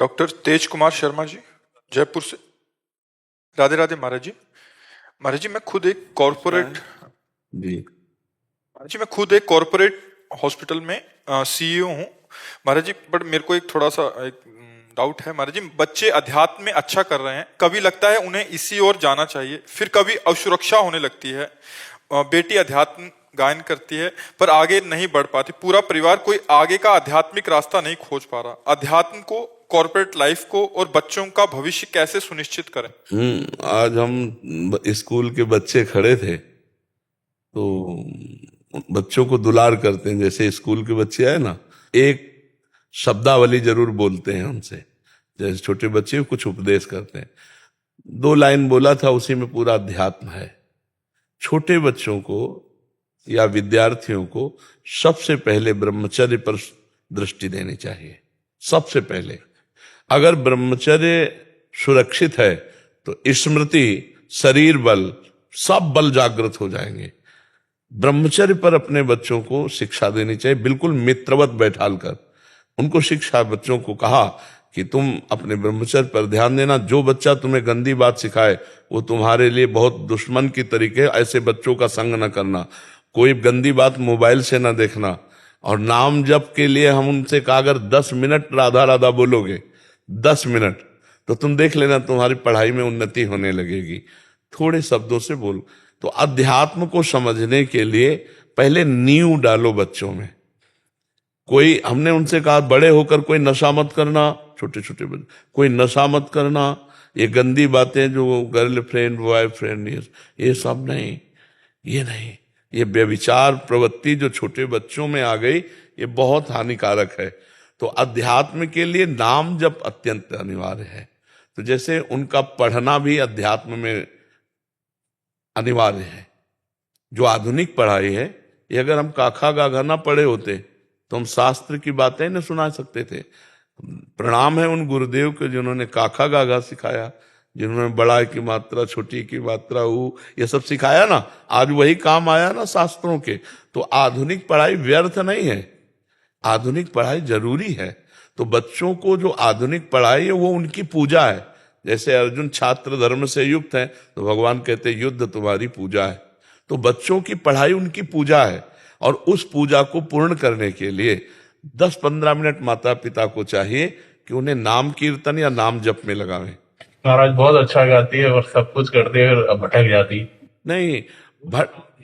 Doctor तेज कुमार शर्मा जी, जयपुर से। राधे राधे महाराज जी। महाराज जी, मैं खुद एक कॉरपोरेट जी महाराज जी मैं खुद एक कॉरपोरेट हॉस्पिटल में सीईओ हूँ महाराज जी। बट मेरे को एक थोड़ा सा एक डाउट है महाराज जी। बच्चे अध्यात्म में अच्छा कर रहे हैं, कभी लगता है उन्हें इसी ओर जाना चाहिए, फिर कभी असुरक्षा होने लगती है। बेटी अध्यात्म गायन करती है पर आगे नहीं बढ़ पाती। पूरा परिवार कोई आगे का आध्यात्मिक रास्ता नहीं खोज पा रहा। अध्यात्म को, कॉर्पोरेट लाइफ को और बच्चों का भविष्य कैसे सुनिश्चित करें? आज हम स्कूल के बच्चे खड़े थे तो बच्चों को दुलार करते हैं। जैसे स्कूल के बच्चे आए ना, एक शब्दावली जरूर बोलते हैं उनसे। जैसे छोटे बच्चे कुछ उपदेश करते हैं, 2 लाइन बोला था, उसी में पूरा अध्यात्म है। छोटे बच्चों को या विद्यार्थियों को सबसे पहले ब्रह्मचर्य पर दृष्टि देनी चाहिए। सबसे पहले अगर ब्रह्मचर्य सुरक्षित है तो स्मृति, शरीर बल, सब बल जागृत हो जाएंगे। ब्रह्मचर्य पर अपने बच्चों को शिक्षा देनी चाहिए, बिल्कुल मित्रवत बैठाल कर उनको शिक्षा। बच्चों को कहा कि तुम अपने ब्रह्मचर्य पर ध्यान देना। जो बच्चा तुम्हें गंदी बात सिखाए वो तुम्हारे लिए बहुत दुश्मन की तरीके, ऐसे बच्चों का संग न करना। कोई गंदी बात मोबाइल से न देखना। और नाम जप के लिए हम उनसे कहा, अगर 10 मिनट राधा राधा बोलोगे, 10 मिनट, तो तुम देख लेना तुम्हारी पढ़ाई में उन्नति होने लगेगी। थोड़े शब्दों से बोल। तो अध्यात्म को समझने के लिए पहले नींव डालो बच्चों में। कोई, हमने उनसे कहा बड़े होकर कोई नशा मत करना, छोटे छोटे बच्चे, कोई नशा मत करना, ये गंदी बातें जो गर्लफ्रेंड बॉयफ्रेंड ये सब नहीं, ये नहीं। ये व्यभिचार प्रवृत्ति जो छोटे बच्चों में आ गई, ये बहुत हानिकारक है। तो अध्यात्म के लिए नाम जप अत्यंत अनिवार्य है। तो जैसे उनका पढ़ना भी अध्यात्म में अनिवार्य है। जो आधुनिक पढ़ाई है, ये अगर हम काखा गाघा ना पढ़े होते तो हम शास्त्र की बातें न सुना सकते थे। प्रणाम है उन गुरुदेव के जिन्होंने काखा गाघा सिखाया, जिन्होंने बड़ा की मात्रा, छोटी की मात्रा, ये सब सिखाया ना। आज वही काम आया ना शास्त्रों के। तो आधुनिक पढ़ाई व्यर्थ नहीं है, आधुनिक पढ़ाई जरूरी है। तो बच्चों को जो आधुनिक पढ़ाई है वो उनकी पूजा है। जैसे अर्जुन छात्र धर्म से युक्त है तो भगवान कहते युद्ध तुम्हारी पूजा है। तो बच्चों की पढ़ाई उनकी पूजा है, और उस पूजा को पूर्ण करने के लिए 10-15 मिनट माता पिता को चाहिए कि उन्हें नाम कीर्तन या नाम जप में लगावें। महाराज बहुत अच्छा गाती है और सब कुछ करती है और भटक जाती। नहीं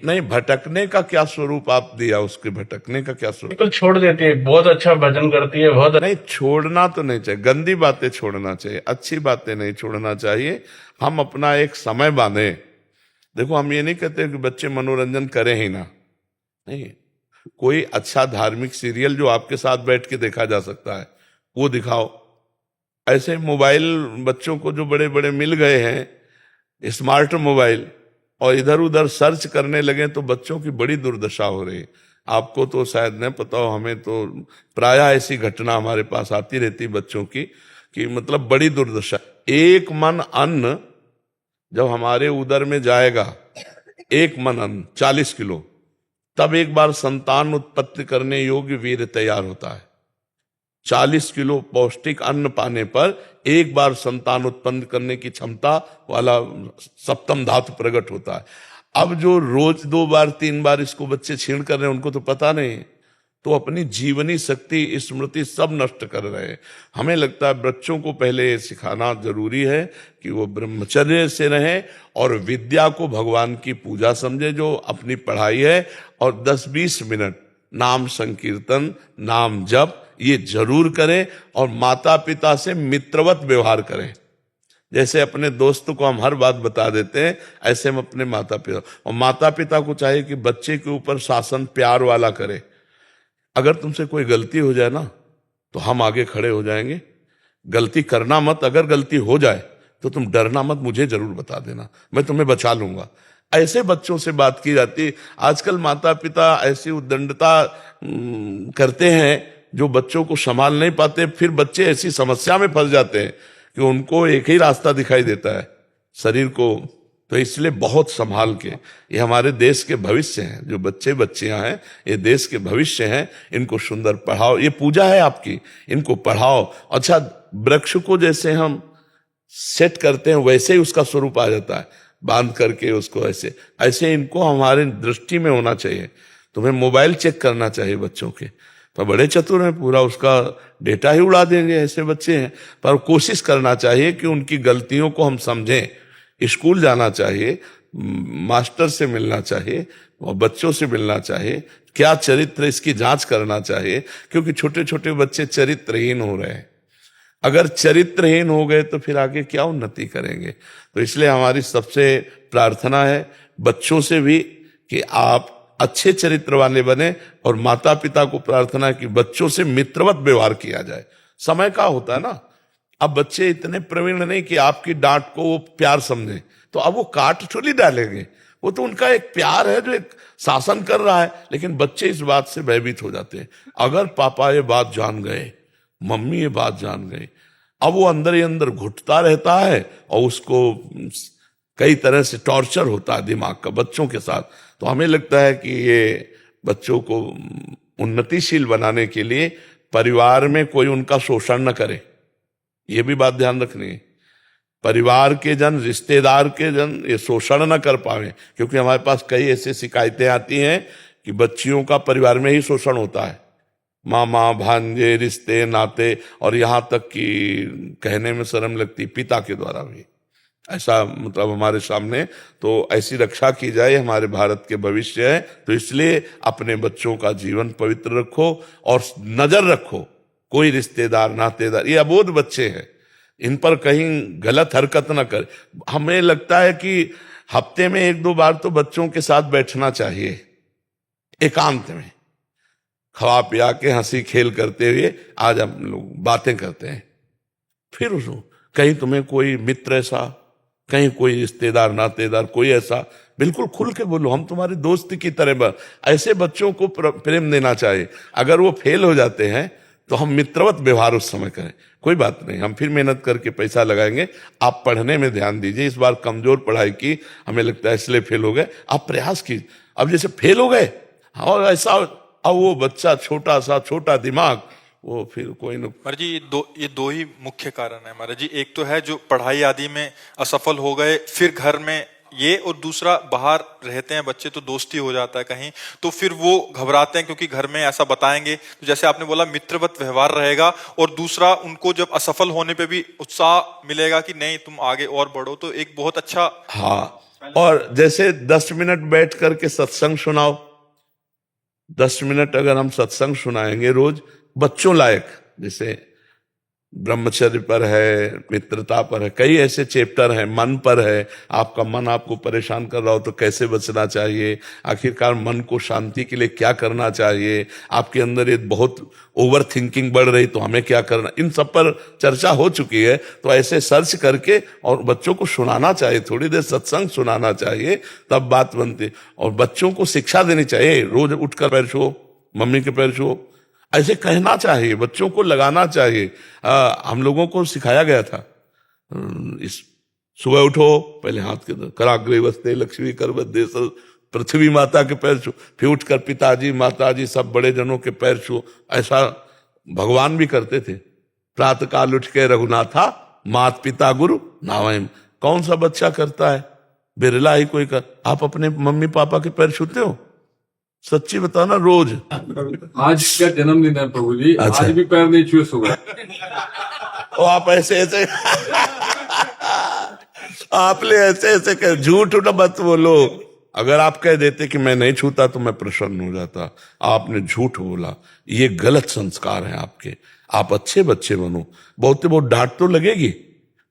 नहीं, भटकने का क्या स्वरूप आप दिया, उसके भटकने का क्या स्वरूप? बिल्कुल छोड़ देती है, बहुत अच्छा भजन करती है, बहुत नहीं, छोड़ना तो नहीं चाहिए, गंदी बातें छोड़ना चाहिए, अच्छी बातें नहीं छोड़ना चाहिए। हम अपना एक समय बांधे। देखो, हम ये नहीं कहते कि बच्चे मनोरंजन करें ही ना, नहीं। कोई अच्छा धार्मिक सीरियल जो आपके साथ बैठ के देखा जा सकता है वो दिखाओ। ऐसे मोबाइल बच्चों को जो बड़े बड़े मिल गए हैं, स्मार्ट मोबाइल, और इधर उधर सर्च करने लगे तो बच्चों की बड़ी दुर्दशा हो रही है। आपको तो शायद नहीं पता हो, हमें तो प्रायः ऐसी घटना हमारे पास आती रहती बच्चों की, कि मतलब बड़ी दुर्दशा। एक मन अन्न जब हमारे उदर में जाएगा, एक मन अन्न 40 किलो, तब एक बार संतान उत्पत्ति करने योग्य वीर्य तैयार होता है। 40 किलो पौष्टिक अन्न पाने पर एक बार संतान उत्पन्न करने की क्षमता वाला सप्तम धातु प्रकट होता है। अब जो रोज 2 बार 3 बार इसको बच्चे छीण कर रहे हैं, उनको तो पता नहीं, तो अपनी जीवनी शक्ति, स्मृति सब नष्ट कर रहे हैं। हमें लगता है बच्चों को पहले सिखाना जरूरी है कि वो ब्रह्मचर्य से रहें और विद्या को भगवान की पूजा समझे, जो अपनी पढ़ाई है, और 10-20 मिनट नाम संकीर्तन, नाम जप ये जरूर करें। और माता पिता से मित्रवत व्यवहार करें। जैसे अपने दोस्त को हम हर बात बता देते हैं, ऐसे हम अपने माता पिता, और माता पिता को चाहिए कि बच्चे के ऊपर शासन प्यार वाला करे। अगर तुमसे कोई गलती हो जाए ना तो हम आगे खड़े हो जाएंगे। गलती करना मत, अगर गलती हो जाए तो तुम डरना मत, मुझे जरूर बता देना, मैं तुम्हें बचा लूंगा। ऐसे बच्चों से बात की जाती है। आजकल माता पिता ऐसी उद्दंडता करते हैं जो बच्चों को संभाल नहीं पाते। फिर बच्चे ऐसी समस्या में फंस जाते हैं कि उनको एक ही रास्ता दिखाई देता है, शरीर को तो इसलिए बहुत संभाल के, ये हमारे देश के भविष्य हैं, जो बच्चे बच्चियां हैं ये देश के भविष्य हैं, इनको सुंदर पढ़ाओ, ये पूजा है आपकी, इनको पढ़ाओ। अच्छा, वृक्ष को जैसे हम सेट करते हैं वैसे ही उसका स्वरूप आ जाता है, बांध करके उसको ऐसे ऐसे इनको हमारे दृष्टि में होना चाहिए। तुम्हें मोबाइल चेक करना चाहिए बच्चों के, तो बड़े चतुर हैं, पूरा उसका डेटा ही उड़ा देंगे, ऐसे बच्चे हैं। पर कोशिश करना चाहिए कि उनकी गलतियों को हम समझें, स्कूल जाना चाहिए, मास्टर से मिलना चाहिए और बच्चों से मिलना चाहिए, क्या चरित्र इसकी जांच करना चाहिए, क्योंकि छोटे छोटे बच्चे चरित्रहीन हो रहे हैं। अगर चरित्रहीन हो गए तो फिर आगे क्या उन्नति करेंगे। तो इसलिए हमारी सबसे प्रार्थना है बच्चों से भी कि आप अच्छे चरित्र वाले बने, और माता पिता को प्रार्थना है कि बच्चों से मित्रवत व्यवहार किया जाए। समय का होता है ना, अब बच्चे इतने प्रवीण नहीं कि आपकी डांट को वो प्यार समझे, तो अब वो काट थोड़ी डालेंगे, वो तो उनका एक प्यार है जो एक शासन कर रहा है। लेकिन बच्चे इस बात से भयभीत हो जाते हैं, अगर पापा ये बात जान गए, मम्मी ये बात जान गई, अब वो अंदर ही अंदर घुटता रहता है और उसको कई तरह से टॉर्चर होता है दिमाग का बच्चों के साथ। तो हमें लगता है कि ये बच्चों को उन्नतिशील बनाने के लिए परिवार में कोई उनका शोषण न करे, ये भी बात ध्यान रखनी है। परिवार के जन, रिश्तेदार के जन ये शोषण न कर पावे, क्योंकि हमारे पास कई ऐसी शिकायतें आती हैं कि बच्चियों का परिवार में ही शोषण होता है, मामा भांजे, रिश्ते नाते, और यहाँ तक कि कहने में शर्म लगती पिता के द्वारा भी ऐसा, मतलब हमारे सामने। तो ऐसी रक्षा की जाए, हमारे भारत के भविष्य है। तो इसलिए अपने बच्चों का जीवन पवित्र रखो और नजर रखो, कोई रिश्तेदार नातेदार, ये अबोध बच्चे हैं, इन पर कहीं गलत हरकत ना कर। हमें लगता है कि हफ्ते में 1-2 बार तो बच्चों के साथ बैठना चाहिए, एकांत में खवा पिया के हंसी खेल करते हुए आज हम लोग बातें करते हैं। फिर उसको कहीं तुम्हें कोई मित्र ऐसा, कहीं कोई रिश्तेदार नातेदार कोई ऐसा, बिल्कुल खुल के बोलो, हम तुम्हारे दोस्त की तरह। ऐसे बच्चों को प्रेम देना चाहिए। अगर वो फेल हो जाते हैं तो हम मित्रवत व्यवहार उस समय करें, कोई बात नहीं, हम फिर मेहनत करके पैसा लगाएंगे, आप पढ़ने में ध्यान दीजिए। इस बार कमजोर पढ़ाई की, हमें लगता है इसलिए फेल हो गए, आप प्रयास कीजिए। अब जैसे फेल हो गए और ऐसा, अब वो बच्चा छोटा सा, छोटा दिमाग, वो फिर कोई न। महाराज जी ये दो ही मुख्य कारण है महाराज जी। एक तो है जो पढ़ाई आदि में असफल हो गए, फिर घर में ये, और दूसरा बाहर रहते हैं बच्चे तो दोस्ती हो जाता है कहीं, तो फिर वो घबराते हैं क्योंकि घर में ऐसा बताएंगे, तो जैसे आपने बोला मित्रवत व्यवहार रहेगा, और दूसरा उनको जब असफल होने पे भी उत्साह मिलेगा कि नहीं तुम आगे और बढ़ो, तो एक बहुत अच्छा। हाँ, और जैसे 10 मिनट बैठ करके सत्संग सुनाओ, 10 मिनट अगर हम सत्संग सुनाएंगे रोज बच्चों लायक, जैसे ब्रह्मचर्य पर है, मित्रता पर है, कई ऐसे चैप्टर हैं, मन पर है, आपका मन आपको परेशान कर रहा हो तो कैसे बचना चाहिए, आखिरकार मन को शांति के लिए क्या करना चाहिए, आपके अंदर ये बहुत ओवर थिंकिंग बढ़ रही तो हमें क्या करना, इन सब पर चर्चा हो चुकी है। तो ऐसे सर्च करके और बच्चों को सुनाना चाहिए, थोड़ी देर सत्संग सुनाना चाहिए, तब बात बनती। और बच्चों को शिक्षा देनी चाहिए, रोज उठकर पैर छुओ, मम्मी के पैर छुओ, ऐसे कहना चाहिए, बच्चों को लगाना चाहिए। हम लोगों को सिखाया गया था, इस सुबह उठो, पहले हाथ के कराग्रे वस्ते लक्ष्मी कर बदे, पृथ्वी माता के पैर छू, फिर उठकर पिताजी माताजी सब बड़े जनों के पैर छू। ऐसा भगवान भी करते थे। प्रातः काल उठ के रघुनाथा मात पिता गुरु नावयम। कौन सा बच्चा करता है, बिरला ही कोई कर। आप अपने मम्मी पापा के पैर छूते हो? सच्ची बताना रोज। आज क्या जन्मदिन है प्रभु जी, अच्छा। आज भी पैर नहीं छुए सुबह। तो आप ऐसे ऐसे आपने ऐसे ऐसे कह, झूठ न मत बोलो। अगर आप कह देते कि मैं नहीं छूता तो मैं प्रसन्न हो जाता, आपने झूठ बोला, ये गलत संस्कार है आपके। आप अच्छे बच्चे बनो। बहुत डांट तो लगेगी,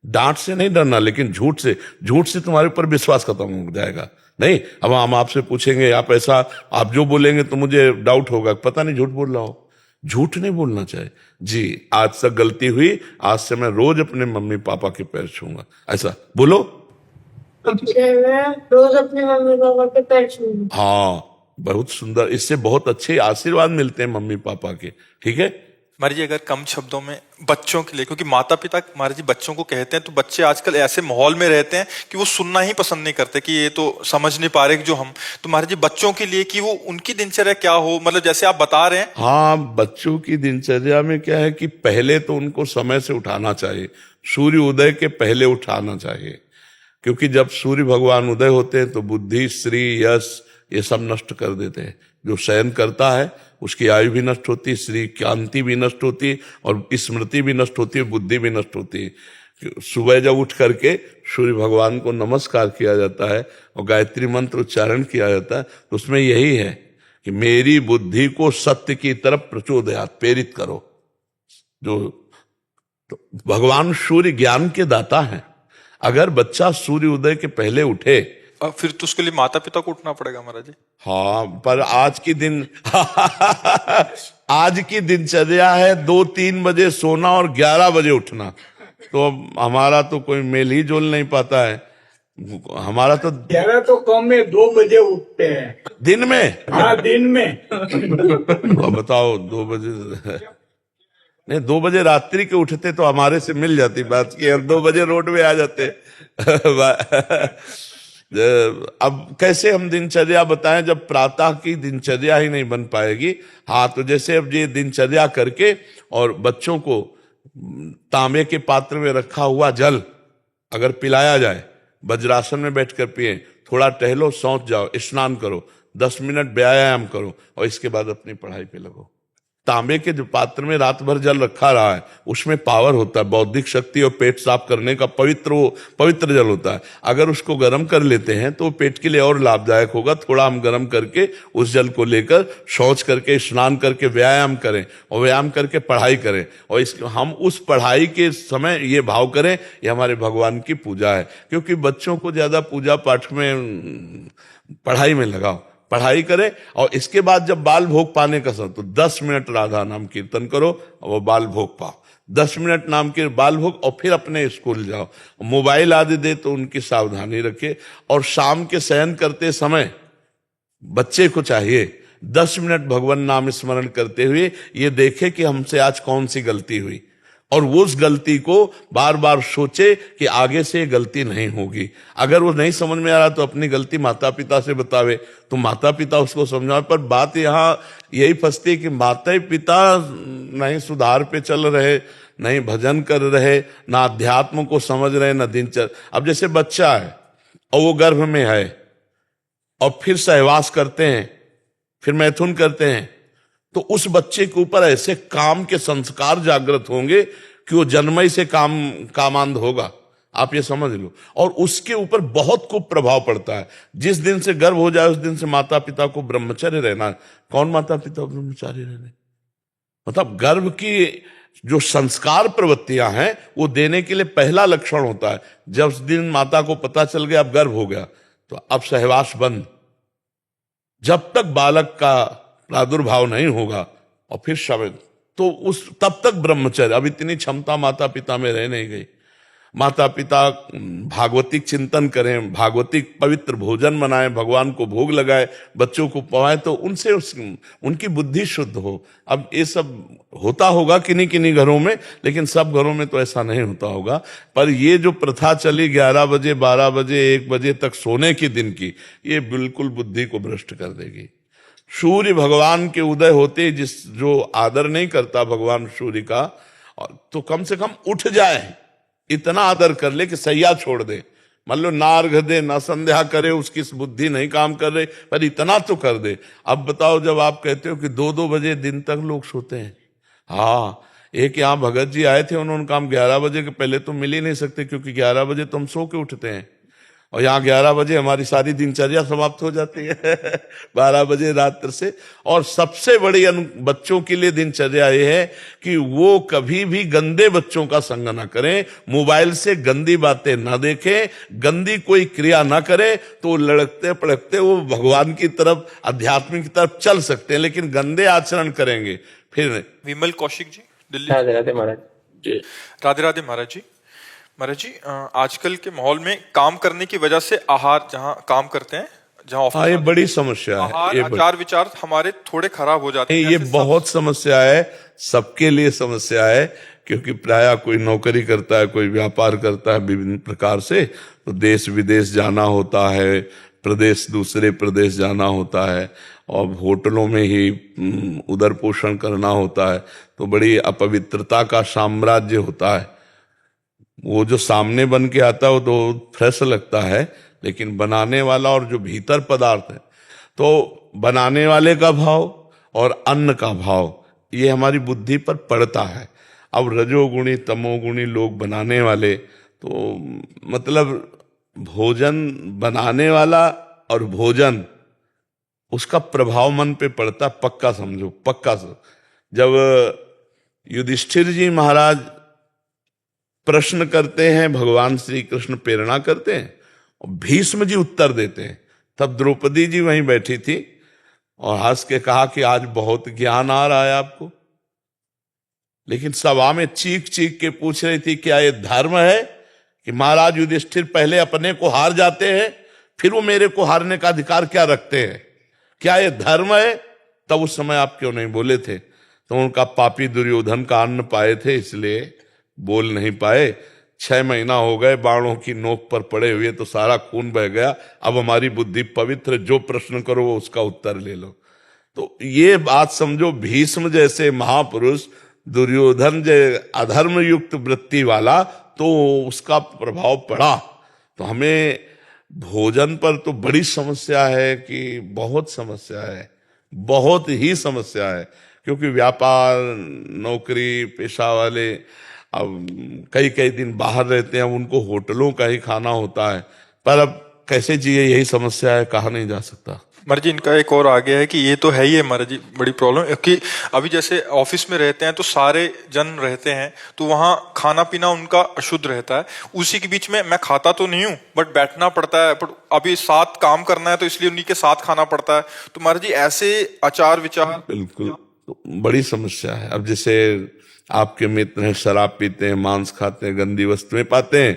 डांट से नहीं डरना, लेकिन झूठ से तुम्हारे ऊपर विश्वास खत्म हो जाएगा। नहीं, अब हम आपसे पूछेंगे, आप ऐसा, आप जो बोलेंगे तो मुझे डाउट होगा, पता नहीं झूठ बोल रहा हो। झूठ नहीं बोलना चाहिए जी। आज से गलती हुई, आज से मैं रोज अपने मम्मी पापा के पैर छूंगा, ऐसा बोलो। रोज अपने मम्मी पापा के पैर छूंगा। हाँ, बहुत सुंदर, इससे बहुत अच्छे आशीर्वाद मिलते हैं मम्मी पापा के। ठीक है, महाराज जी, अगर कम शब्दों में बच्चों के लिए, क्योंकि माता पिता महाराज जी बच्चों को कहते हैं, तो बच्चे आजकल ऐसे माहौल में रहते हैं कि वो सुनना ही पसंद नहीं करते कि ये तो समझ नहीं पा रहे कि जो हम, तो महाराज जी बच्चों के लिए कि वो उनकी दिनचर्या क्या हो, मतलब जैसे आप बता रहे हैं। हाँ, बच्चों की दिनचर्या में क्या है कि पहले तो उनको समय से उठाना चाहिए, सूर्य उदय के पहले उठाना चाहिए, क्योंकि जब सूर्य भगवान उदय होते हैं तो बुद्धि, श्री, यश ये सब नष्ट कर देते हैं। जो शयन करता है उसकी आयु भी नष्ट होती है, श्री कांति भी नष्ट होती है, और स्मृति भी नष्ट होती है, बुद्धि भी नष्ट होती है। सुबह जब उठ करके सूर्य भगवान को नमस्कार किया जाता है और गायत्री मंत्र उच्चारण किया जाता है, तो उसमें यही है कि मेरी बुद्धि को सत्य की तरफ प्रचोदयात, प्रेरित करो। जो तो भगवान सूर्य ज्ञान के दाता हैं। अगर बच्चा सूर्य उदय के पहले उठे, फिर तो उसके लिए माता पिता को उठना पड़ेगा महाराज जी। हाँ, पर आज की दिन आज की दिनचर्या है 2-3 बजे सोना और 11 बजे उठना, तो हमारा तो कोई मेल ही जोल नहीं पाता है। हमारा तो 11 तो कम में 2 बजे उठते हैं। दिन में, हाँ, दिन में। तो बताओ 2 बजे नहीं, 2 बजे रात्रि के उठते तो हमारे से मिल जाती बात की, और 2 बजे रोड में आ जाते। अब कैसे हम दिनचर्या बताएं जब प्रातः की दिनचर्या ही नहीं बन पाएगी। हाँ, तो जैसे अब ये दिनचर्या करके और बच्चों को तांबे के पात्र में रखा हुआ जल अगर पिलाया जाए, वज्रासन में बैठकर पिए, थोड़ा टहलो, सौंच जाओ, स्नान करो, 10 मिनट व्यायाम करो, और इसके बाद अपनी पढ़ाई पे लगो। तांबे के जो पात्र में रात भर जल रखा रहा है उसमें पावर होता है, बौद्धिक शक्ति और पेट साफ करने का पवित्र जल होता है। अगर उसको गर्म कर लेते हैं तो पेट के लिए और लाभदायक होगा। थोड़ा हम गर्म करके उस जल को लेकर शौच करके, स्नान करके व्यायाम करें, और व्यायाम करके पढ़ाई करें, और हम उस पढ़ाई के समय ये भाव करें ये हमारे भगवान की पूजा है। क्योंकि बच्चों को ज्यादा पूजा पाठ में, पढ़ाई में लगाओ, पढ़ाई करे, और इसके बाद जब बाल भोग पाने का समय, तो 10 मिनट राधा नाम कीर्तन करो और वो बाल भोग पाओ। 10 मिनट नाम के बाल भोग, और फिर अपने स्कूल जाओ। मोबाइल आदि दे तो उनकी सावधानी रखे, और शाम के शयन करते समय बच्चे को चाहिए 10 मिनट भगवान नाम स्मरण करते हुए ये देखे कि हमसे आज कौन सी गलती हुई, और वो उस गलती को बार बार सोचे कि आगे से गलती नहीं होगी। अगर वो नहीं समझ में आ रहा तो अपनी गलती माता पिता से बतावे, तो माता पिता उसको समझावे। पर बात यहाँ यही फंसती है कि माता पिता नहीं सुधार पे चल रहे, नहीं भजन कर रहे, ना अध्यात्म को समझ रहे, ना दिनचर्या। अब जैसे बच्चा है और वो गर्भ में है और फिर सहवास करते हैं, फिर मैथुन करते हैं, तो उस बच्चे के ऊपर ऐसे काम के संस्कार जागृत होंगे कि वो जन्मई से कामांध होगा, आप ये समझ लो। और उसके ऊपर बहुत खूब प्रभाव पड़ता है। जिस दिन से गर्भ हो जाए उस दिन से माता पिता को ब्रह्मचर्य रहना है। कौन माता पिता ब्रह्मचारी रहने, मतलब गर्भ की जो संस्कार प्रवृत्तियां हैं वो देने के लिए पहला लक्षण होता है। जब उस दिन माता को पता चल गया अब गर्भ हो गया, तो अब सहवास बंद, जब तक बालक का प्रादुर्भाव नहीं होगा, और फिर शब्द, तो उस तब तक ब्रह्मचर्य। अब इतनी क्षमता माता पिता में रह नहीं गई। माता पिता भागवतिक चिंतन करें, भागवतिक पवित्र भोजन बनाएं, भगवान को भोग लगाए, बच्चों को पढ़ाएं, तो उनसे उनकी बुद्धि शुद्ध हो। अब ये सब होता होगा किन्हीं किन्हीं घरों में, लेकिन सब घरों में तो ऐसा नहीं होता होगा। पर ये जो प्रथा चली 11 बजे, 12 बजे, 1 बजे तक सोने की दिन की, ये बिल्कुल बुद्धि को भ्रष्ट कर देगी। सूर्य भगवान के उदय होते जो आदर नहीं करता भगवान सूर्य का, तो कम से कम उठ जाए, इतना आदर कर ले कि सैया छोड़ दे। मान लो ना अर्घ दे, ना संध्या करे, उसकी बुद्धि नहीं काम कर रही, पर इतना तो कर दे। अब बताओ, जब आप कहते हो कि 2-2 बजे दिन तक लोग सोते हैं। हाँ, एक यहाँ भगत जी आए थे, उन्होंने कहा 11 बजे के पहले तो मिल ही नहीं सकते, क्योंकि 11 बजे तो हम सो के उठते हैं, और यहाँ 11 बजे हमारी सारी दिनचर्या समाप्त हो जाती है 12 बजे रात्र से। और सबसे बड़ी बच्चों के लिए दिनचर्या ये है कि वो कभी भी गंदे बच्चों का संग ना करें, मोबाइल से गंदी बातें ना देखें, गंदी कोई क्रिया ना करें, तो लड़कते पड़कते वो भगवान की तरफ, अध्यात्म की तरफ चल सकते हैं। लेकिन गंदे आचरण करेंगे फिर। विमल कौशिक जी, दिल्ली। राधे राधे महाराज जी। राधे राधे महाराज जी। महाराज जी, आजकल के माहौल में काम करने की वजह से आहार, जहाँ काम करते हैं, जहाँ ऑफिस, ये बड़ी समस्या है। आहार, आचार विचार हमारे थोड़े खराब हो जाते हैं। ये बहुत समस्या है। सबके लिए समस्या है, क्योंकि प्रायः कोई नौकरी करता है, कोई व्यापार करता है विभिन्न प्रकार से, तो देश विदेश जाना होता है, प्रदेश दूसरे प्रदेश जाना होता है, और होटलों में ही उदर पोषण करना होता है, तो बड़ी अपवित्रता का साम्राज्य होता है। वो जो सामने बन के आता है वो तो फ्रेश लगता है, लेकिन बनाने वाला और जो भीतर पदार्थ है, तो बनाने वाले का भाव और अन्न का भाव ये हमारी बुद्धि पर पड़ता है। अब रजोगुणी तमोगुणी लोग बनाने वाले, तो मतलब भोजन बनाने वाला और भोजन उसका प्रभाव मन पे पड़ता, पक्का समझो, पक्का जब युधिष्ठिर जी महाराज प्रश्न करते हैं, भगवान श्री कृष्ण प्रेरणा करते हैं और भीष्म जी उत्तर देते हैं, तब द्रौपदी जी वहीं बैठी थी और हंस के कहा कि आज बहुत ज्ञान आ रहा है आपको। लेकिन सभा में चीख चीख के पूछ रही थी, क्या ये धर्म है कि महाराज युधिष्ठिर पहले अपने को हार जाते हैं, फिर वो मेरे को हारने का अधिकार क्या रखते हैं? क्या ये धर्म है? तब उस समय आप क्यों नहीं बोले थे? तो उनका पापी दुर्योधन का अन्न पाए थे, इसलिए बोल नहीं पाए। 6 महीना हो गए बाणों की नोक पर पड़े हुए, तो सारा खून बह गया। अब हमारी बुद्धि पवित्र, जो प्रश्न करो वो उसका उत्तर ले लो। तो ये बात समझो, भीष्म जैसे महापुरुष, दुर्योधन जैसे अधर्म युक्त वृत्ति वाला, तो उसका प्रभाव पड़ा। तो हमें भोजन पर तो बड़ी समस्या है, कि बहुत समस्या है, बहुत ही समस्या है, क्योंकि व्यापार नौकरी पेशा वाले अब कई कई दिन बाहर रहते हैं, उनको होटलों का ही खाना होता है, पर अब कैसे जिए यही समस्या है, कहा नहीं जा सकता। महाराज जी, इनका एक और आगे है कि ये तो है ही है महाराज जी बड़ी प्रॉब्लम, कि अभी जैसे ऑफिस में रहते हैं तो सारे जन रहते हैं, तो वहाँ खाना पीना उनका अशुद्ध रहता है। उसी के बीच में मैं खाता तो नहीं हूँ, बट बैठना पड़ता है, बट अभी साथ काम करना है तो इसलिए उन्हीं के साथ खाना पड़ता है। तो महाराज जी ऐसे आचार विचार बिल्कुल तो बड़ी समस्या है। अब जैसे आपके मित्र हैं, शराब पीते हैं, मांस खाते हैं, गंदी वस्तुएं पाते हैं,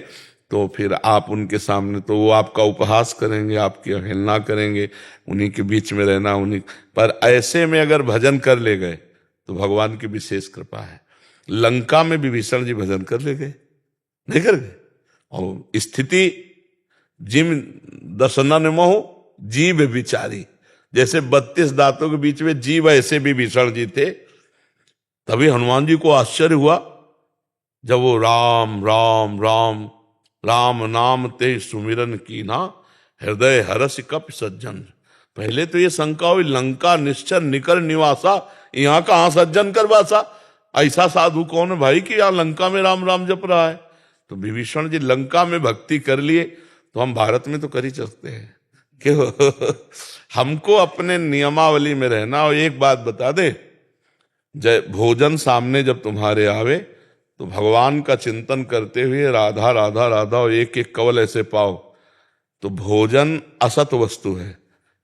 तो फिर आप उनके सामने, तो वो आपका उपहास करेंगे, आपकी अवहेलना करेंगे, उन्हीं के बीच में रहना, उन्हीं पर। ऐसे में अगर भजन कर ले गए तो भगवान की विशेष कृपा है। लंका में विभीषण जी भजन कर ले गए, नहीं कर गए? और स्थिति जिम दसनन मोह जीव विचारी, जैसे 32 दांतों के बीच में जीव, ऐसे विभीषण जी थे। तभी हनुमान जी को आश्चर्य हुआ जब वो राम राम राम राम नाम ते सुमिरन की ना, हृदय हरस कप सज्जन। पहले तो ये शंका हुई, लंका निश्चर निकर निवासा, यहाँ कहाँ सज्जन कर वासा? ऐसा साधु कौन है भाई कि यहाँ लंका में राम राम जप रहा है? तो विभीषण जी लंका में भक्ति कर लिए, तो हम भारत में तो कर ही सकते हैं क्यों? हमको अपने नियमावली में रहना। और एक बात बता दे, जय भोजन सामने जब तुम्हारे आवे तो भगवान का चिंतन करते हुए राधा राधा राधा और एक एक कवल ऐसे पाओ। तो भोजन असत वस्तु है,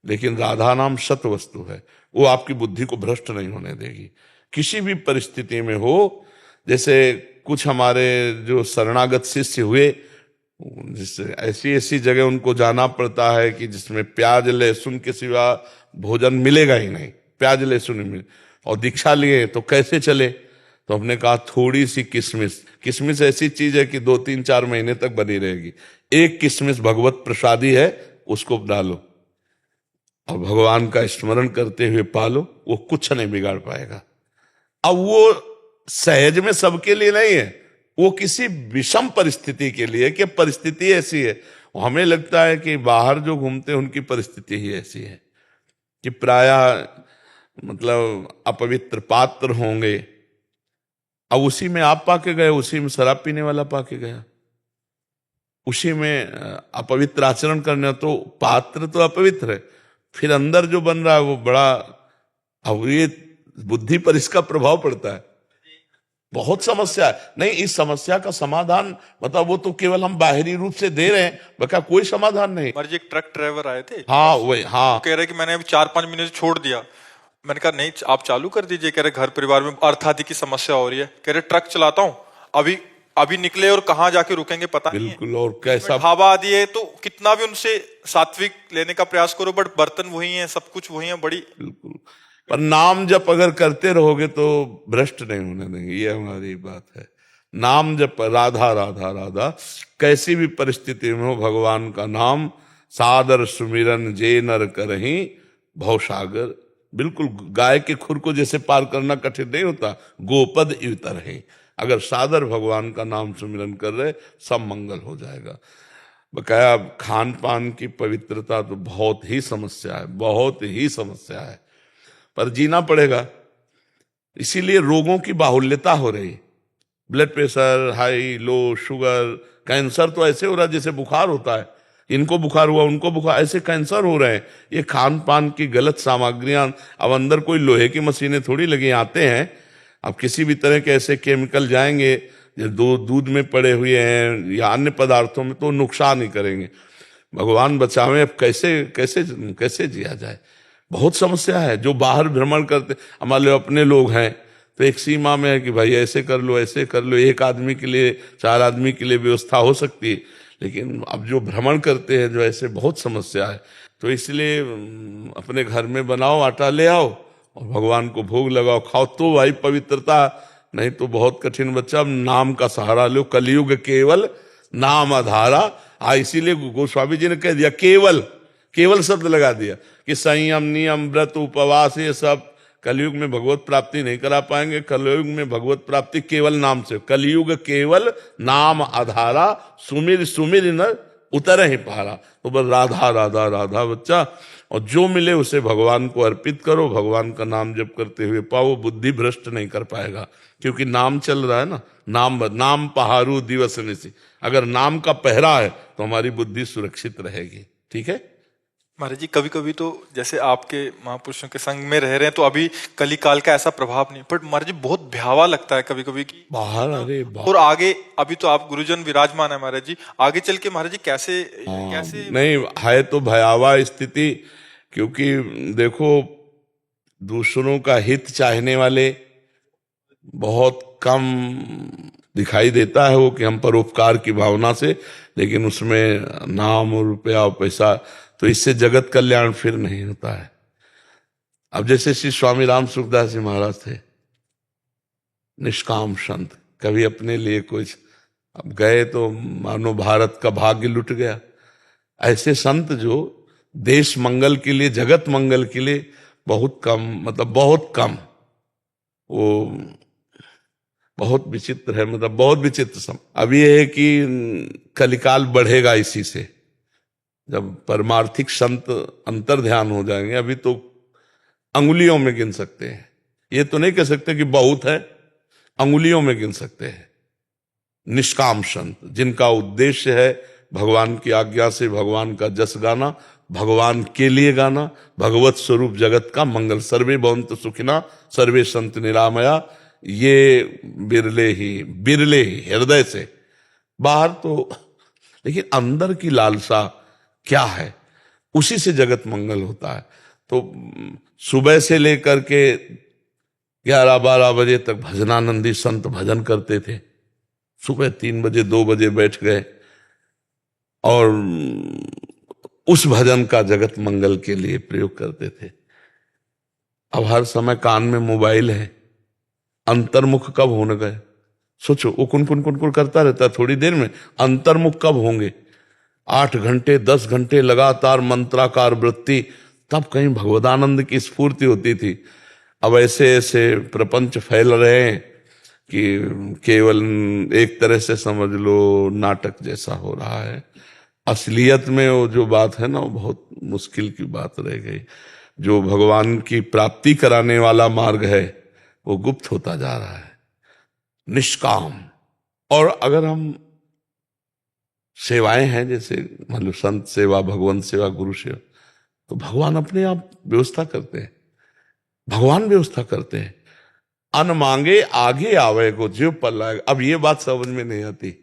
लेकिन राधा नाम सत वस्तु है। वो आपकी बुद्धि को भ्रष्ट नहीं होने देगी किसी भी परिस्थिति में हो। जैसे कुछ हमारे जो शरणागत शिष्य हुए, जिससे ऐसी ऐसी जगह उनको जाना पड़ता है कि जिसमें प्याज लहसुन के सिवा भोजन मिलेगा ही नहीं, प्याज लहसुन मिले, और दीक्षा लिए तो कैसे चले? तो हमने कहा थोड़ी सी किशमिश, किशमिश ऐसी चीज है कि 2-3-4 महीने तक बनी रहेगी। एक किशमिश भगवत प्रसादी है, उसको डालो और भगवान का स्मरण करते हुए पालो, वो कुछ नहीं बिगाड़ पाएगा। अब वो सहज में सबके लिए नहीं है, वो किसी विषम परिस्थिति के लिए, कि परिस्थिति ऐसी है। हमें लगता है कि बाहर जो घूमते हैं उनकी परिस्थिति ही ऐसी है कि प्रायः मतलब अपवित्र पात्र होंगे। अब उसी में आप पाके गए, उसी में शराब पीने वाला पाके गया, उसी में अपवित्र आचरण करने, तो पात्र तो अपवित्र है, फिर अंदर जो बन रहा है वो बड़ा। अब ये बुद्धि पर इसका प्रभाव पड़ता है, बहुत समस्या है। नहीं, इस समस्या का समाधान मतलब वो तो केवल हम बाहरी रूप से दे रहे हैं, बका कोई समाधान नहीं। हमारे जी एक ट्रक ड्राइवर आए थे, हाँ वही, हाँ कह रहे कि मैंने अभी 4-5 महीने से छोड़ दिया। मैंने कहा नहीं, आप चालू कर दीजिए। कह रहे घर परिवार में अर्थ आदि की समस्या हो रही है। कह रहे ट्रक चलाता हूँ, अभी निकले और कहाँ जाके रुकेंगे पता नहीं है। बिल्कुल। और कैसा ढाबा आदि है, तो कितना भी उनसे सात्विक लेने का प्रयास करो, बट बर्तन वही है, सब कुछ वही है, बड़ी। बिल्कुल, पर नाम जप अगर करते रहोगे तो भ्रष्ट नहीं होने देंगे, ये हमारी बात है। नाम जप, राधा राधा राधा, कैसी भी परिस्थिति में हो भगवान का नाम सादर सुमिरन जे नर करहीं भवसागर। बिल्कुल गाय के खुर को जैसे पार करना कठिन नहीं होता, गोपद इतर है। अगर सादर भगवान का नाम सुमिरन कर रहे, सब मंगल हो जाएगा। बकाया खान पान की पवित्रता तो बहुत ही समस्या है, बहुत ही समस्या है, पर जीना पड़ेगा। इसीलिए रोगों की बाहुल्यता हो रही, ब्लड प्रेशर हाई, लो, शुगर, कैंसर तो ऐसे हो रहा है जैसे बुखार होता है, इनको बुखार हुआ उनको बुखार, ऐसे कैंसर हो रहे हैं। ये खान पान की गलत सामग्रियां, अब अंदर कोई लोहे की मशीनें थोड़ी लगी आते हैं, अब किसी भी तरह के ऐसे केमिकल जाएंगे जो दूध में पड़े हुए हैं या अन्य पदार्थों में, तो नुकसान ही करेंगे। भगवान बचावे, अब कैसे कैसे कैसे जिया जाए, बहुत समस्या है। जो बाहर भ्रमण करते, हमारे अपने लोग हैं तो एक सीमा में है कि भाई ऐसे कर लो ऐसे कर लो, एक आदमी के लिए 4 आदमी के लिए व्यवस्था हो सकती है, लेकिन अब जो भ्रमण करते हैं जो ऐसे, बहुत समस्या है। तो इसलिए अपने घर में बनाओ, आटा ले आओ और भगवान को भोग लगाओ, खाओ, तो भाई पवित्रता, नहीं तो बहुत कठिन बच्चा। नाम का सहारा लो, कलयुग केवल नाम आधारा। इसीलिए गोस्वामी जी ने कह दिया केवल, केवल शब्द लगा दिया कि संयम, नियम, व्रत, उपवास, ये सब कलयुग में भगवत प्राप्ति नहीं करा पाएंगे। कलयुग में भगवत प्राप्ति केवल नाम से, कलयुग केवल नाम आधारा, सुमिर सुमिर न उतर ही पहाड़ा। तो बस राधा राधा राधा बच्चा, और जो मिले उसे भगवान को अर्पित करो, भगवान का नाम जप करते हुए पाओ, बुद्धि भ्रष्ट नहीं कर पाएगा, क्योंकि नाम चल रहा है ना। नाम पहारू दिवस निसी, अगर नाम का पहरा है तो हमारी बुद्धि सुरक्षित रहेगी। ठीक है महाराज जी, कभी कभी तो जैसे आपके महापुरुषों के संग में रह रहे हैं तो अभी कली काल का ऐसा प्रभाव नहीं, बट महाराज जी बहुत भयावा लगता है कभी कभी कि बाहर, अरे और आगे, अभी तो आप गुरुजन विराजमान है महाराज जी, आगे चल के महाराज जी कैसे कैसे नहीं है तो भयावह स्थिति, क्योंकि देखो दूसरों का हित चाहने वाले बहुत कम दिखाई देता है वो, कि हम परोपकार की भावना से, लेकिन उसमें नाम और रुपया और पैसा, तो इससे जगत कल्याण फिर नहीं होता है। अब जैसे श्री स्वामी राम सुखदास जी महाराज थे, निष्काम संत, कभी अपने लिए कुछ, अब गए तो मानो भारत का भाग्य लुट गया। ऐसे संत जो देश मंगल के लिए, जगत मंगल के लिए बहुत कम, मतलब बहुत कम, वो बहुत विचित्र है, मतलब बहुत विचित्र अब ये है कि कलिकाल बढ़ेगा इसी से, जब परमार्थिक संत अंतर ध्यान हो जाएंगे। अभी तो अंगुलियों में गिन सकते हैं, ये तो नहीं कह सकते कि बहुत है, अंगुलियों में गिन सकते हैं। निष्काम संत, जिनका उद्देश्य है भगवान की आज्ञा से भगवान का जस गाना, भगवान के लिए गाना, भगवत स्वरूप जगत का मंगल। सर्वे भवन्तु सुखिना सर्वे संत निरामया, ये बिरले ही हृदय से, बाहर तो, लेकिन अंदर की लालसा क्या है, उसी से जगत मंगल होता है। तो सुबह से लेकर के 11-12 बजे तक भजनानंदी संत भजन करते थे, सुबह 3 बजे 2 बजे बैठ गए, और उस भजन का जगत मंगल के लिए प्रयोग करते थे। अब हर समय कान में मोबाइल है, अंतर्मुख कब होने गए? सोचो, वो कुन करता रहता है, थोड़ी देर में अंतर्मुख कब होंगे? 8 घंटे 10 घंटे लगातार मंत्राकार वृत्ति, तब कहीं भगवदानंद की स्फूर्ति होती थी। अब ऐसे ऐसे प्रपंच फैल रहे हैं कि केवल एक तरह से समझ लो नाटक जैसा हो रहा है। असलियत में वो जो बात है ना, वो बहुत मुश्किल की बात रह गई। जो भगवान की प्राप्ति कराने वाला मार्ग है वो गुप्त होता जा रहा है, निष्काम। और अगर हम सेवाएं हैं, जैसे मतलब संत सेवा, भगवंत सेवा, गुरु सेवा, तो भगवान अपने आप व्यवस्था करते हैं, भगवान व्यवस्था करते हैं। अन मांगे आगे आवे को जीव पर लाएगा। अब ये बात समझ में नहीं आती,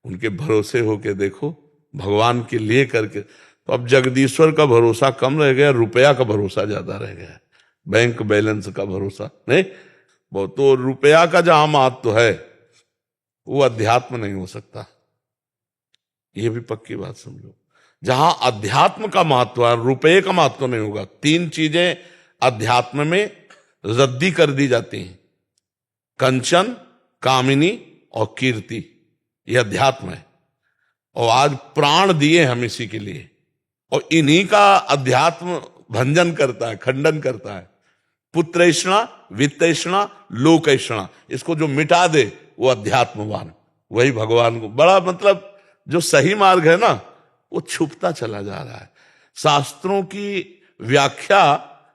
उनके भरोसे होके देखो, भगवान के लिए करके। तो अब जगदीश्वर का भरोसा कम रह गया, रुपया का भरोसा ज्यादा रह गया, बैंक बैलेंस का भरोसा नहीं। वो तो रुपया का जहां महत्व है वो अध्यात्म नहीं हो सकता, ये भी पक्की बात समझो। जहां अध्यात्म का महत्व है, रुपये का महत्व नहीं होगा। 3 चीजें अध्यात्म में रद्दी कर दी जाती हैं। कंचन, कामिनी और कीर्ति, यह अध्यात्म है। और आज प्राण दिए हम इसी के लिए, और इन्हीं का अध्यात्म भंजन करता है, खंडन करता है। पुत्रैषणा, वित्तैषणा, लोकैषणा, इसको जो मिटा दे वो अध्यात्मवान, वही भगवान को बड़ा, मतलब जो सही मार्ग है ना वो छुपता चला जा रहा है। शास्त्रों की व्याख्या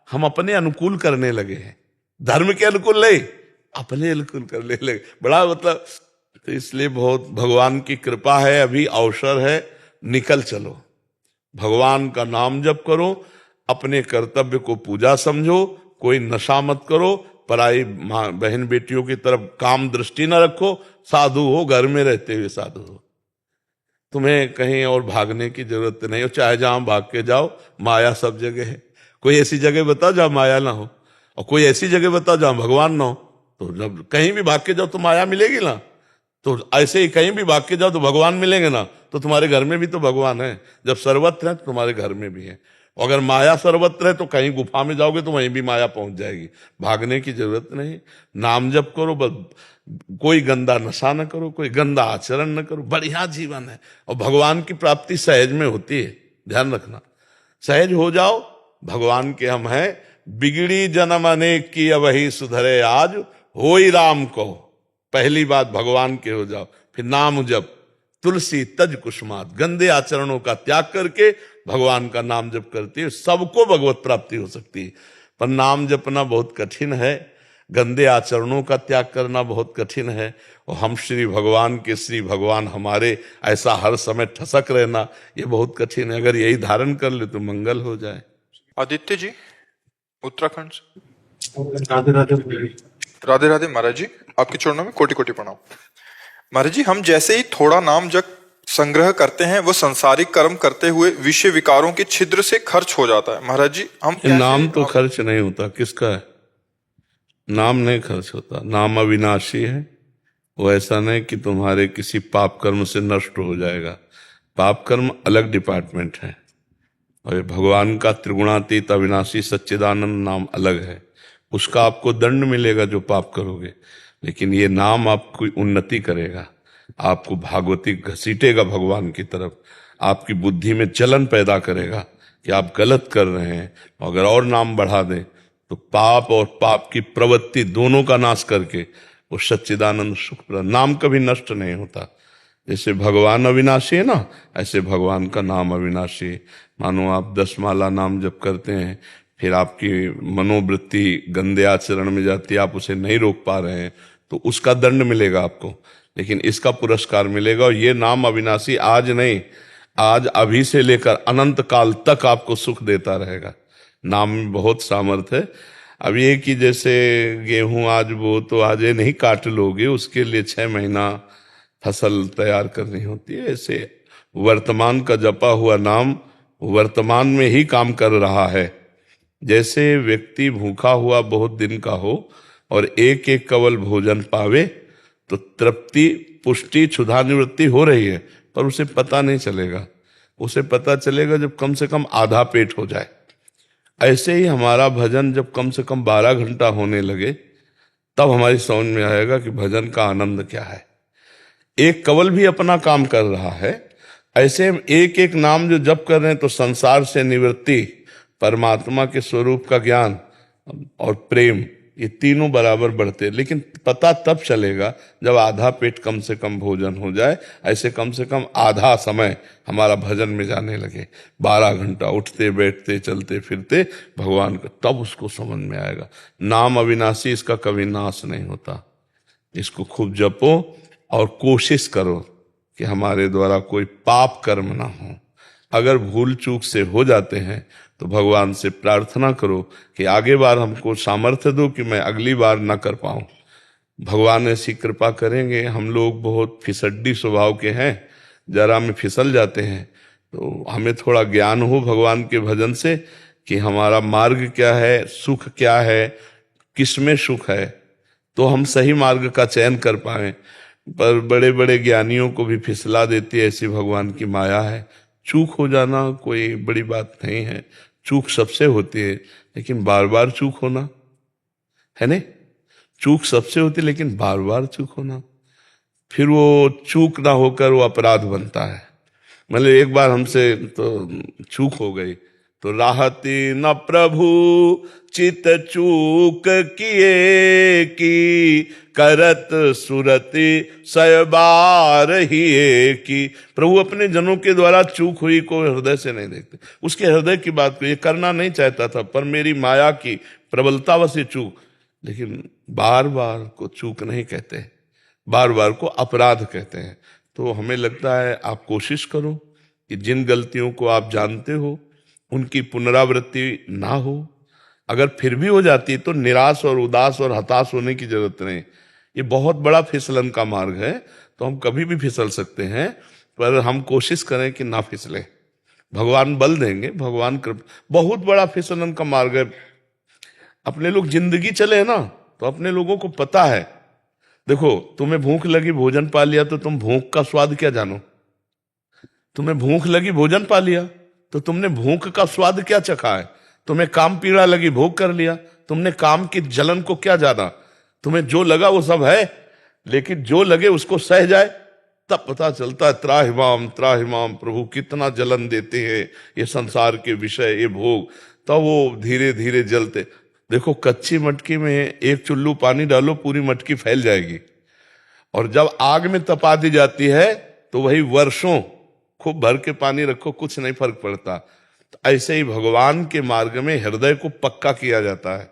हम अपने अनुकूल करने लगे हैं, धर्म के अनुकूल नहीं, अपने अनुकूल करने लगे। बड़ा मतलब, तो इसलिए बहुत भगवान की कृपा है, अभी अवसर है, निकल चलो, भगवान का नाम जप करो, अपने कर्तव्य को पूजा समझो, कोई नशा मत करो, पराई माँ बहन बेटियों की तरफ काम दृष्टि न रखो, साधु हो, घर में रहते हुए साधु हो। तुम्हें कहीं और भागने की जरूरत नहीं हो, चाहे जहां भाग के जाओ, माया सब जगह है। कोई ऐसी जगह बताओ जहां माया ना हो, और कोई ऐसी जगह बताओ जहां भगवान ना हो। तो जब कहीं भी भाग के जाओ तो माया मिलेगी ना, तो ऐसे ही कहीं भी भाग के जाओ तो भगवान मिलेंगे ना। तो तुम्हारे घर में भी तो भगवान है, जब सर्वत्र है तो तुम्हारे घर में भी है। अगर माया सर्वत्र है तो कहीं गुफा में जाओगे तो वहीं भी माया पहुंच जाएगी। भागने की जरूरत नहीं, नाम जप करो बस, कोई गंदा नशा न करो, कोई गंदा आचरण न करो, बढ़िया जीवन है। और भगवान की प्राप्ति सहज में होती है, ध्यान रखना, सहज हो जाओ, भगवान के हम हैं। बिगड़ी जन्म अनेक की वही सुधरे आज, होई राम को। पहली बात भगवान के हो जाओ, फिर नाम जप, तुलसी तज कुसुमात, गंदे आचरणों का त्याग करके भगवान का नाम जप करती है, सबको भगवत प्राप्ति हो सकती है। पर नाम जपना बहुत कठिन है, गंदे आचरणों का त्याग करना बहुत कठिन है। और हम श्री भगवान के, श्री भगवान हमारे, ऐसा हर समय ठसक रहना ये बहुत कठिन है। अगर यही धारण कर ले तो मंगल हो जाए। आदित्य जी उत्तराखंड से। राधे राधे। राधे राधे महाराज जी, आपके चरणों में कोटि कोटि प्रणाम। महाराज जी, हम जैसे ही थोड़ा नाम जप संग्रह करते हैं वो संसारिक कर्म करते हुए विषय विकारों के छिद्र से खर्च हो जाता है। महाराज जी हम नाम तो खर्च नहीं होता, किसका है? नाम नहीं खर्च होता, नाम अविनाशी है। वो ऐसा नहीं कि तुम्हारे किसी पाप कर्म से नष्ट हो जाएगा। पाप कर्म अलग डिपार्टमेंट है, और भगवान का त्रिगुणातीत अविनाशी सच्चिदानंद नाम अलग है। उसका आपको दंड मिलेगा जो पाप करोगे, लेकिन ये नाम आपकी उन्नति करेगा, आपको भागवती घसीटेगा भगवान की तरफ, आपकी बुद्धि में चलन पैदा करेगा कि आप गलत कर रहे हैं। अगर और नाम बढ़ा दें तो पाप और पाप की प्रवृत्ति दोनों का नाश करके वो सच्चिदानंद सुख, नाम कभी नष्ट नहीं होता। जैसे भगवान अविनाशी है ना, ऐसे भगवान का नाम अविनाशी है। मानो आप 10 माला नाम जप करते हैं, फिर आपकी मनोवृत्ति गंदे आचरण में जाती है, आप उसे नहीं रोक पा रहे हैं, तो उसका दंड मिलेगा आपको, लेकिन इसका पुरस्कार मिलेगा। और ये नाम अविनाशी आज नहीं, आज अभी से लेकर अनंत काल तक आपको सुख देता रहेगा। नाम में बहुत सामर्थ्य है। अब ये कि जैसे गेहूं आज वो तो आज ये नहीं काट लोगे, उसके लिए 6 महीना फसल तैयार करनी होती है। ऐसे वर्तमान का जपा हुआ नाम वर्तमान में ही काम कर रहा है। जैसे व्यक्ति भूखा हुआ बहुत दिन का हो और एक एक कवल भोजन पावे तो तृप्ति, पुष्टि, क्षुधा निवृत्ति हो रही है, पर उसे पता नहीं चलेगा। उसे पता चलेगा जब कम से कम आधा पेट हो जाए। ऐसे ही हमारा भजन जब कम से कम 12 घंटा होने लगे, तब हमारी समझ में आएगा कि भजन का आनंद क्या है। एक कवल भी अपना काम कर रहा है, ऐसे एक एक नाम जो जप कर रहे हैं तो संसार से निवृत्ति, परमात्मा के स्वरूप का ज्ञान और प्रेम, ये तीनों बराबर बढ़ते। लेकिन पता तब चलेगा जब आधा पेट कम से कम भोजन हो जाए। ऐसे कम से कम आधा समय हमारा भजन में जाने लगे, 12 घंटा उठते बैठते चलते फिरते भगवान का, तब उसको समझ में आएगा। नाम अविनाशी, इसका कभी नाश नहीं होता। इसको खूब जपो और कोशिश करो कि हमारे द्वारा कोई पाप कर्म ना हो। अगर भूल चूक से हो जाते हैं तो भगवान से प्रार्थना करो कि आगे बार हमको सामर्थ्य दो कि मैं अगली बार ना कर पाऊं। भगवान ऐसी कृपा करेंगे। हम लोग बहुत फिसड्डी स्वभाव के हैं, जरा में फिसल जाते हैं, तो हमें थोड़ा ज्ञान हो भगवान के भजन से कि हमारा मार्ग क्या है, सुख क्या है, किसमें सुख है, तो हम सही मार्ग का चयन कर पाए। पर बड़े बड़े ज्ञानियों को भी फिसला देती है, ऐसी भगवान की माया है। चूक हो जाना कोई बड़ी बात नहीं है, चूक सबसे होती है, लेकिन बार बार चूक होना है नहीं। चूक सबसे होती है, लेकिन बार बार चूक होना, फिर वो चूक ना होकर वो अपराध बनता है। मतलब एक बार हमसे तो चूक हो गई, तो राहती न प्रभु चित चूक किए की, करत सुरति सयबार ही की। प्रभु अपने जनों के द्वारा चूक हुई को हृदय से नहीं देखते। उसके हृदय की बात को ये करना नहीं चाहता था, पर मेरी माया की प्रबलतावश ये चूक। लेकिन बार बार को चूक नहीं कहते, बार बार को अपराध कहते हैं। तो हमें लगता है आप कोशिश करो कि जिन गलतियों को आप जानते हो उनकी पुनरावृत्ति ना हो। अगर फिर भी हो जाती है तो निराश और उदास और हताश होने की जरूरत नहीं। ये बहुत बड़ा फिसलन का मार्ग है, तो हम कभी भी फिसल सकते हैं, पर हम कोशिश करें कि ना फिसले। भगवान बल देंगे, भगवान कृपा। बहुत बड़ा फिसलन का मार्ग है। अपने लोग जिंदगी चले ना, तो अपने लोगों को पता है। देखो, तुम्हें भूख लगी, भोजन पा लिया, तो तुम भूख का स्वाद क्या जानो। तुम्हें भूख लगी, भोजन पा लिया, तो तुमने भूख का स्वाद क्या चखा है। तुम्हें काम पीड़ा लगी, भोग कर लिया, तुमने काम की जलन को क्या जाना। तुम्हें जो लगा वो सब है, लेकिन जो लगे उसको सह जाए, तब पता चलता है त्राहिमाम प्रभु कितना जलन देते हैं ये संसार के विषय, ये भोग। तब वो धीरे धीरे जलते। देखो, कच्ची मटकी में एक चुल्लू पानी डालो, पूरी मटकी फैल जाएगी, और जब आग में तपा दी जाती है तो वही वर्षों खूब भर के पानी रखो, कुछ नहीं फर्क पड़ता। तो ऐसे ही भगवान के मार्ग में हृदय को पक्का किया जाता है।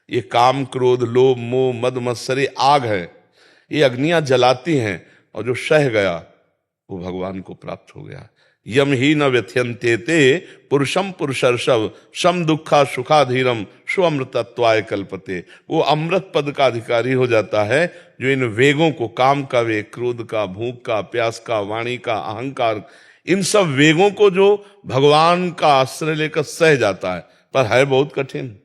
ये काम, क्रोध, लोभ, मोह, मद मत्सरी आग है, ये अग्नियां जलाती हैं, और जो सह गया वो भगवान को प्राप्त हो गया। यम ही न व्यथ्यन्ते ते पुरुषम पुरुषर्षभ सम दुखा सुखाधीरम स्वमृतत्वाय कल्पते। वो अमृत पद का अधिकारी हो जाता है जो इन वेगों को, काम का वेग, क्रोध का, भूख का, प्यास का, वाणी का, अहंकार, इन सब वेगों को जो भगवान का आश्रय लेकर सह जाता है। पर है बहुत कठिन।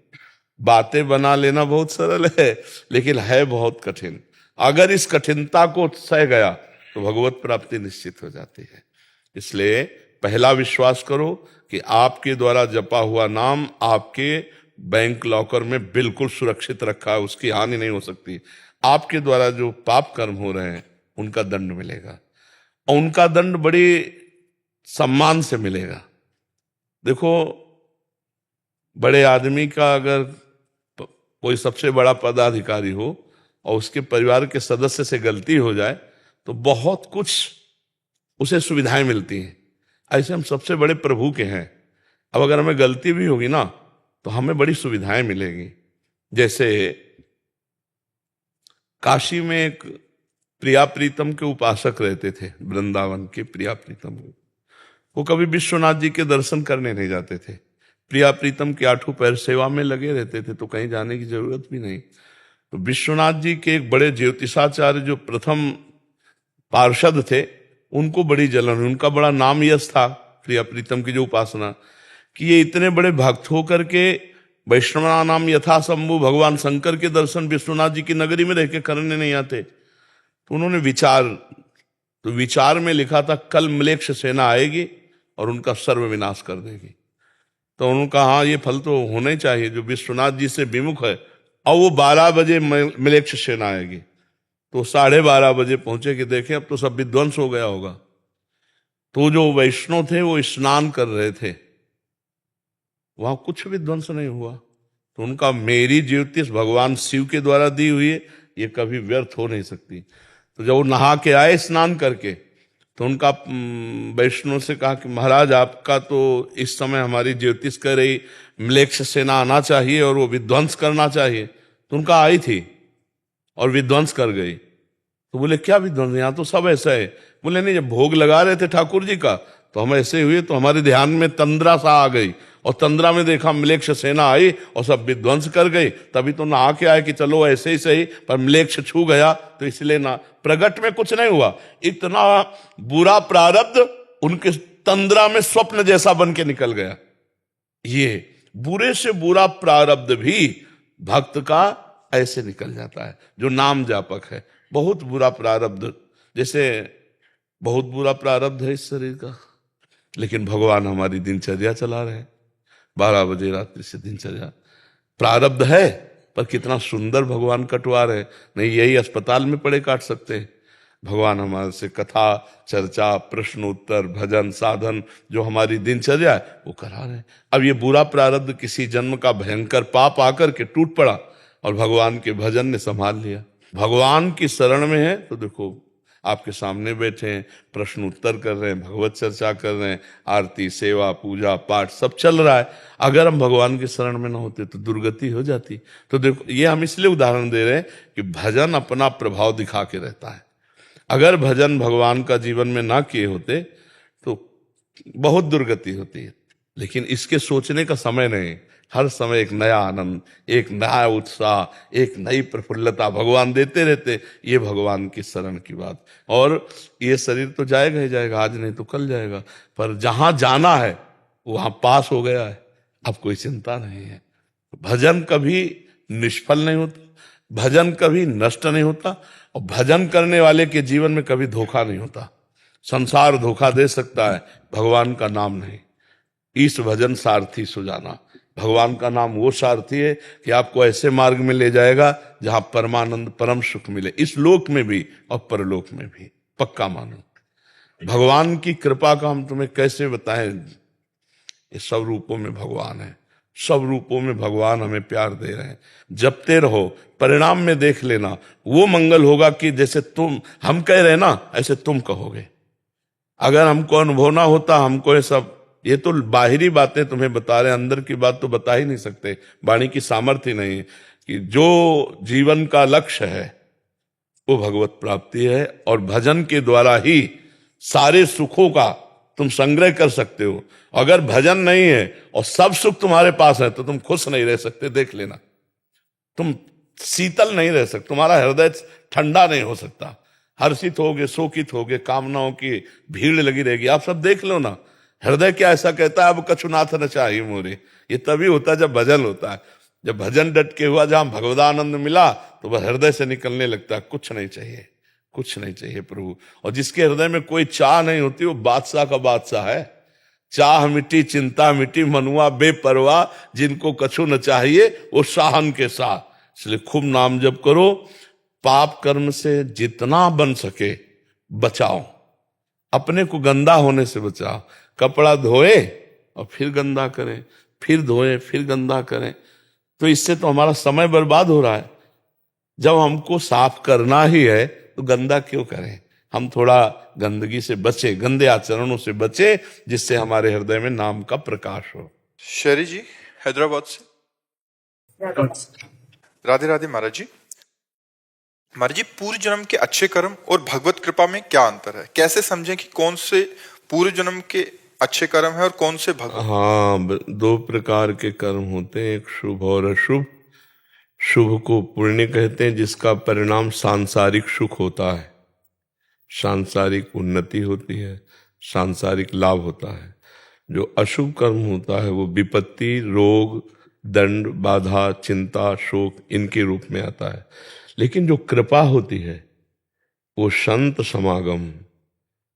बातें बना लेना बहुत सरल है, लेकिन है बहुत कठिन। अगर इस कठिनता को सह गया तो भगवत प्राप्ति निश्चित हो जाती है। इसलिए पहला विश्वास करो कि आपके द्वारा जपा हुआ नाम आपके बैंक लॉकर में बिल्कुल सुरक्षित रखा है, उसकी हानि नहीं हो सकती। आपके द्वारा जो पाप कर्म हो रहे हैं उनका दंड मिलेगा, और उनका दंड बड़ी सम्मान से मिलेगा। देखो, बड़े आदमी का अगर कोई सबसे बड़ा पदाधिकारी हो और उसके परिवार के सदस्य से गलती हो जाए तो बहुत कुछ उसे सुविधाएं मिलती हैं। ऐसे हम सबसे बड़े प्रभु के हैं। अब अगर हमें गलती भी होगी ना तो हमें बड़ी सुविधाएं मिलेगी। जैसे काशी में एक प्रिया प्रीतम के उपासक रहते थे, वृंदावन के प्रिया प्रीतम। वो कभी विश्वनाथ जी के दर्शन करने नहीं जाते थे। प्रिया प्रीतम के आठों पैर सेवा में लगे रहते थे, तो कहीं जाने की जरूरत भी नहीं। तो विश्वनाथ जी के एक बड़े ज्योतिषाचार्य जो प्रथम पार्षद थे, उनको बड़ी जलन हुई। उनका बड़ा नाम यश था प्रिया प्रीतम की जो उपासना, कि ये इतने बड़े भक्त होकर के वैष्णवा नाम यथा शंभु भगवान शंकर के दर्शन विश्वनाथ जी की नगरी में रह के करने नहीं आते। तो उन्होंने विचार में लिखा था, कल म्लेच्छ सेना आएगी और उनका सर्व विनाश कर देगी। तो उन्होंने कहा, हाँ, ये फल तो होना ही चाहिए, जो विश्वनाथ जी से विमुख है। और वो 12 बजे म्लेच्छ सेना आएगी, तो 12:30 बजे पहुंचे कि देखें अब तो सब विध्वंस हो गया होगा। तो जो वैष्णव थे वो स्नान कर रहे थे, वहां कुछ विध्वंस नहीं हुआ। तो उनका, मेरी ज्योतिष भगवान शिव के द्वारा दी हुई है, ये कभी व्यर्थ हो नहीं सकती। तो जब वो नहा के आए स्नान करके, तो उनका वैष्णव से कहा कि महाराज, आपका तो इस समय हमारी ज्योतिष कह रही म्लेच्छ सेना आना चाहिए और वो विध्वंस करना चाहिए। तो उनका आई थी और विध्वंस कर गई। तो बोले, क्या विध्वंस, यहाँ तो सब ऐसा है। बोले, नहीं, जब भोग लगा रहे थे ठाकुर जी का तो हम ऐसे हुए, तो हमारे ध्यान में तंद्रा सा आ गई, और तंद्रा में देखा म्लेच्छ सेना आई और सब विध्वंस कर गई। तभी तो नहा के आए कि चलो ऐसे ही सही, पर म्लेच्छ छू गया तो इसलिए ना, प्रगट में कुछ नहीं हुआ। इतना बुरा प्रारब्ध उनके तंद्रा में स्वप्न जैसा बन के निकल गया। ये बुरे से बुरा प्रारब्ध भी भक्त का ऐसे निकल जाता है जो नाम जापक है। बहुत बुरा प्रारब्ध, जैसे बहुत बुरा प्रारब्ध है इस शरीर का, लेकिन भगवान हमारी दिनचर्या चला रहे हैं। 12 बजे रात्रि से दिनचर्या। प्रारब्ध है, पर कितना सुंदर भगवान कटवा रहे। नहीं यही अस्पताल में पड़े काट सकते हैं। भगवान हमारे से कथा चर्चा प्रश्न उत्तर भजन साधन जो हमारी दिनचर्या है वो करा रहे हैं। अब ये बुरा प्रारब्ध किसी जन्म का भयंकर पाप आकर के टूट पड़ा और भगवान के भजन ने संभाल लिया। भगवान की शरण में है तो देखो आपके सामने बैठे हैं, प्रश्न उत्तर कर रहे हैं, भगवत चर्चा कर रहे हैं, आरती सेवा पूजा पाठ सब चल रहा है। अगर हम भगवान की शरण में ना होते तो दुर्गति हो जाती। तो देखो ये हम इसलिए उदाहरण दे रहे हैं कि भजन अपना प्रभाव दिखा के रहता है। अगर भजन भगवान का जीवन में ना किए होते तो बहुत दुर्गति होती है। लेकिन इसके सोचने का समय नहीं, हर समय एक नया आनंद, एक नया उत्साह, एक नई प्रफुल्लता भगवान देते रहते। ये भगवान की शरण की बात। और ये शरीर तो जाएगा ही जाएगा, आज नहीं तो कल जाएगा, पर जहां जाना है वहां पास हो गया है, अब कोई चिंता नहीं है। भजन कभी निष्फल नहीं होता, भजन कभी नष्ट नहीं होता, और भजन करने वाले के जीवन में कभी धोखा नहीं होता। संसार धोखा दे सकता है, भगवान का नाम नहीं। इस भजन सारथी सुजाना, भगवान का नाम वो सारथी है कि आपको ऐसे मार्ग में ले जाएगा जहां परमानंद परम सुख मिले, इस लोक में भी और परलोक में भी। पक्का मानो। भगवान की कृपा का हम तुम्हें कैसे बताएं। ये सब रूपों में भगवान है, सब रूपों में भगवान हमें प्यार दे रहे हैं। जपते रहो, परिणाम में देख लेना। वो मंगल होगा कि जैसे तुम हम कह रहे ना ऐसे तुम कहोगे। अगर हमको अनुभव ना होता, हमको ये तो बाहरी बातें तुम्हें बता रहे हैं, अंदर की बात तो बता ही नहीं सकते। वाणी की सामर्थ्य नहीं है कि जो जीवन का लक्ष्य है वो भगवत प्राप्ति है, और भजन के द्वारा ही सारे सुखों का तुम संग्रह कर सकते हो। अगर भजन नहीं है और सब सुख तुम्हारे पास है तो तुम खुश नहीं रह सकते। देख लेना, तुम शीतल नहीं रह सकते, तुम्हारा हृदय ठंडा नहीं हो सकता। हर्षित होगे, शोकित होगे, कामनाओं की भीड़ लगी रहेगी। आप सब देख लो ना, हृदय क्या ऐसा कहता है, अब कछुनाथ न चाहिए मोरे। ये तभी होता है जब भजन होता है। जब भजन डट के हुआ, जहां भगवदानंद मिला तो वह हृदय से निकलने लगता है, कुछ नहीं चाहिए, कुछ नहीं चाहिए प्रभु। और जिसके हृदय में कोई चाह नहीं होती वो बादशाह का बादशाह है। चाह मिटी चिंता मिटी मनुआ बेपरवाह, जिनको कछु न चाहिए वो शाहन के शाह। इसलिए खूब नाम जप करो, पाप कर्म से जितना बन सके बचाओ, अपने को गंदा होने से बचाओ। कपड़ा धोए और फिर गंदा करें, फिर धोए फिर गंदा करें, तो इससे तो हमारा समय बर्बाद हो रहा है। जब हमको साफ करना ही है तो गंदा क्यों करें। हम थोड़ा गंदगी से बचे, गंदे आचरणों से बचे, जिससे हमारे हृदय में नाम का प्रकाश हो। शेरी जी हैदराबाद से। राधे राधे महाराज जी। महाराज जी, पूर्व जन्म के अच्छे कर्म और भगवत कृपा में क्या अंतर है? कैसे समझें कि कौन से पूर्व जन्म के अच्छे कर्म है और कौन से भगवत? हाँ, दो प्रकार के कर्म होते हैं, एक शुभ और अशुभ। शुभ को पुण्य कहते हैं, जिसका परिणाम सांसारिक सुख होता है, सांसारिक उन्नति होती है, सांसारिक लाभ होता है। जो अशुभ कर्म होता है वो विपत्ति, रोग, दंड, बाधा, चिंता, शोक इनके रूप में आता है। लेकिन जो कृपा होती है वो संत समागम,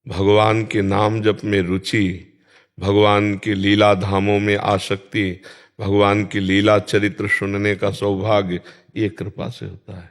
भगवान के नाम जप में रुचि, भगवान के लीला धामों में आसक्ति, भगवान की लीला चरित्र सुनने का सौभाग्य, ये कृपा से होता है।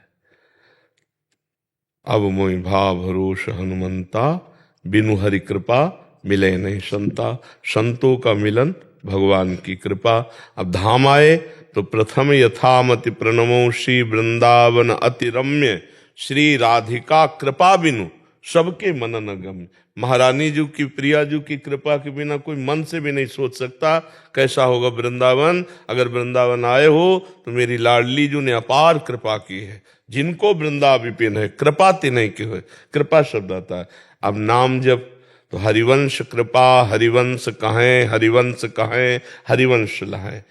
अब मोहि भाव भरोस हनुमंता, बिनु हरि कृपा मिले नहीं संता। संतों का मिलन भगवान की कृपा। अब धाम आए तो प्रथम यथामति प्रणमो श्री वृंदावन अति रम्य, श्री राधिका कृपा बिनु सबके मन न गम्य। महारानी जी की, प्रिया जी की कृपा के बिना कोई मन से भी नहीं सोच सकता कैसा होगा वृंदावन। अगर वृंदावन आए हो तो मेरी लाडली जी ने अपार कृपा की है। जिनको वृंदा विपिन है, कृपा तिन्हीं की है। कृपा शब्द आता है। अब नाम जब तो हरिवंश कृपा, हरिवंश कहें, हरिवंश कहें, हरिवंश लहें।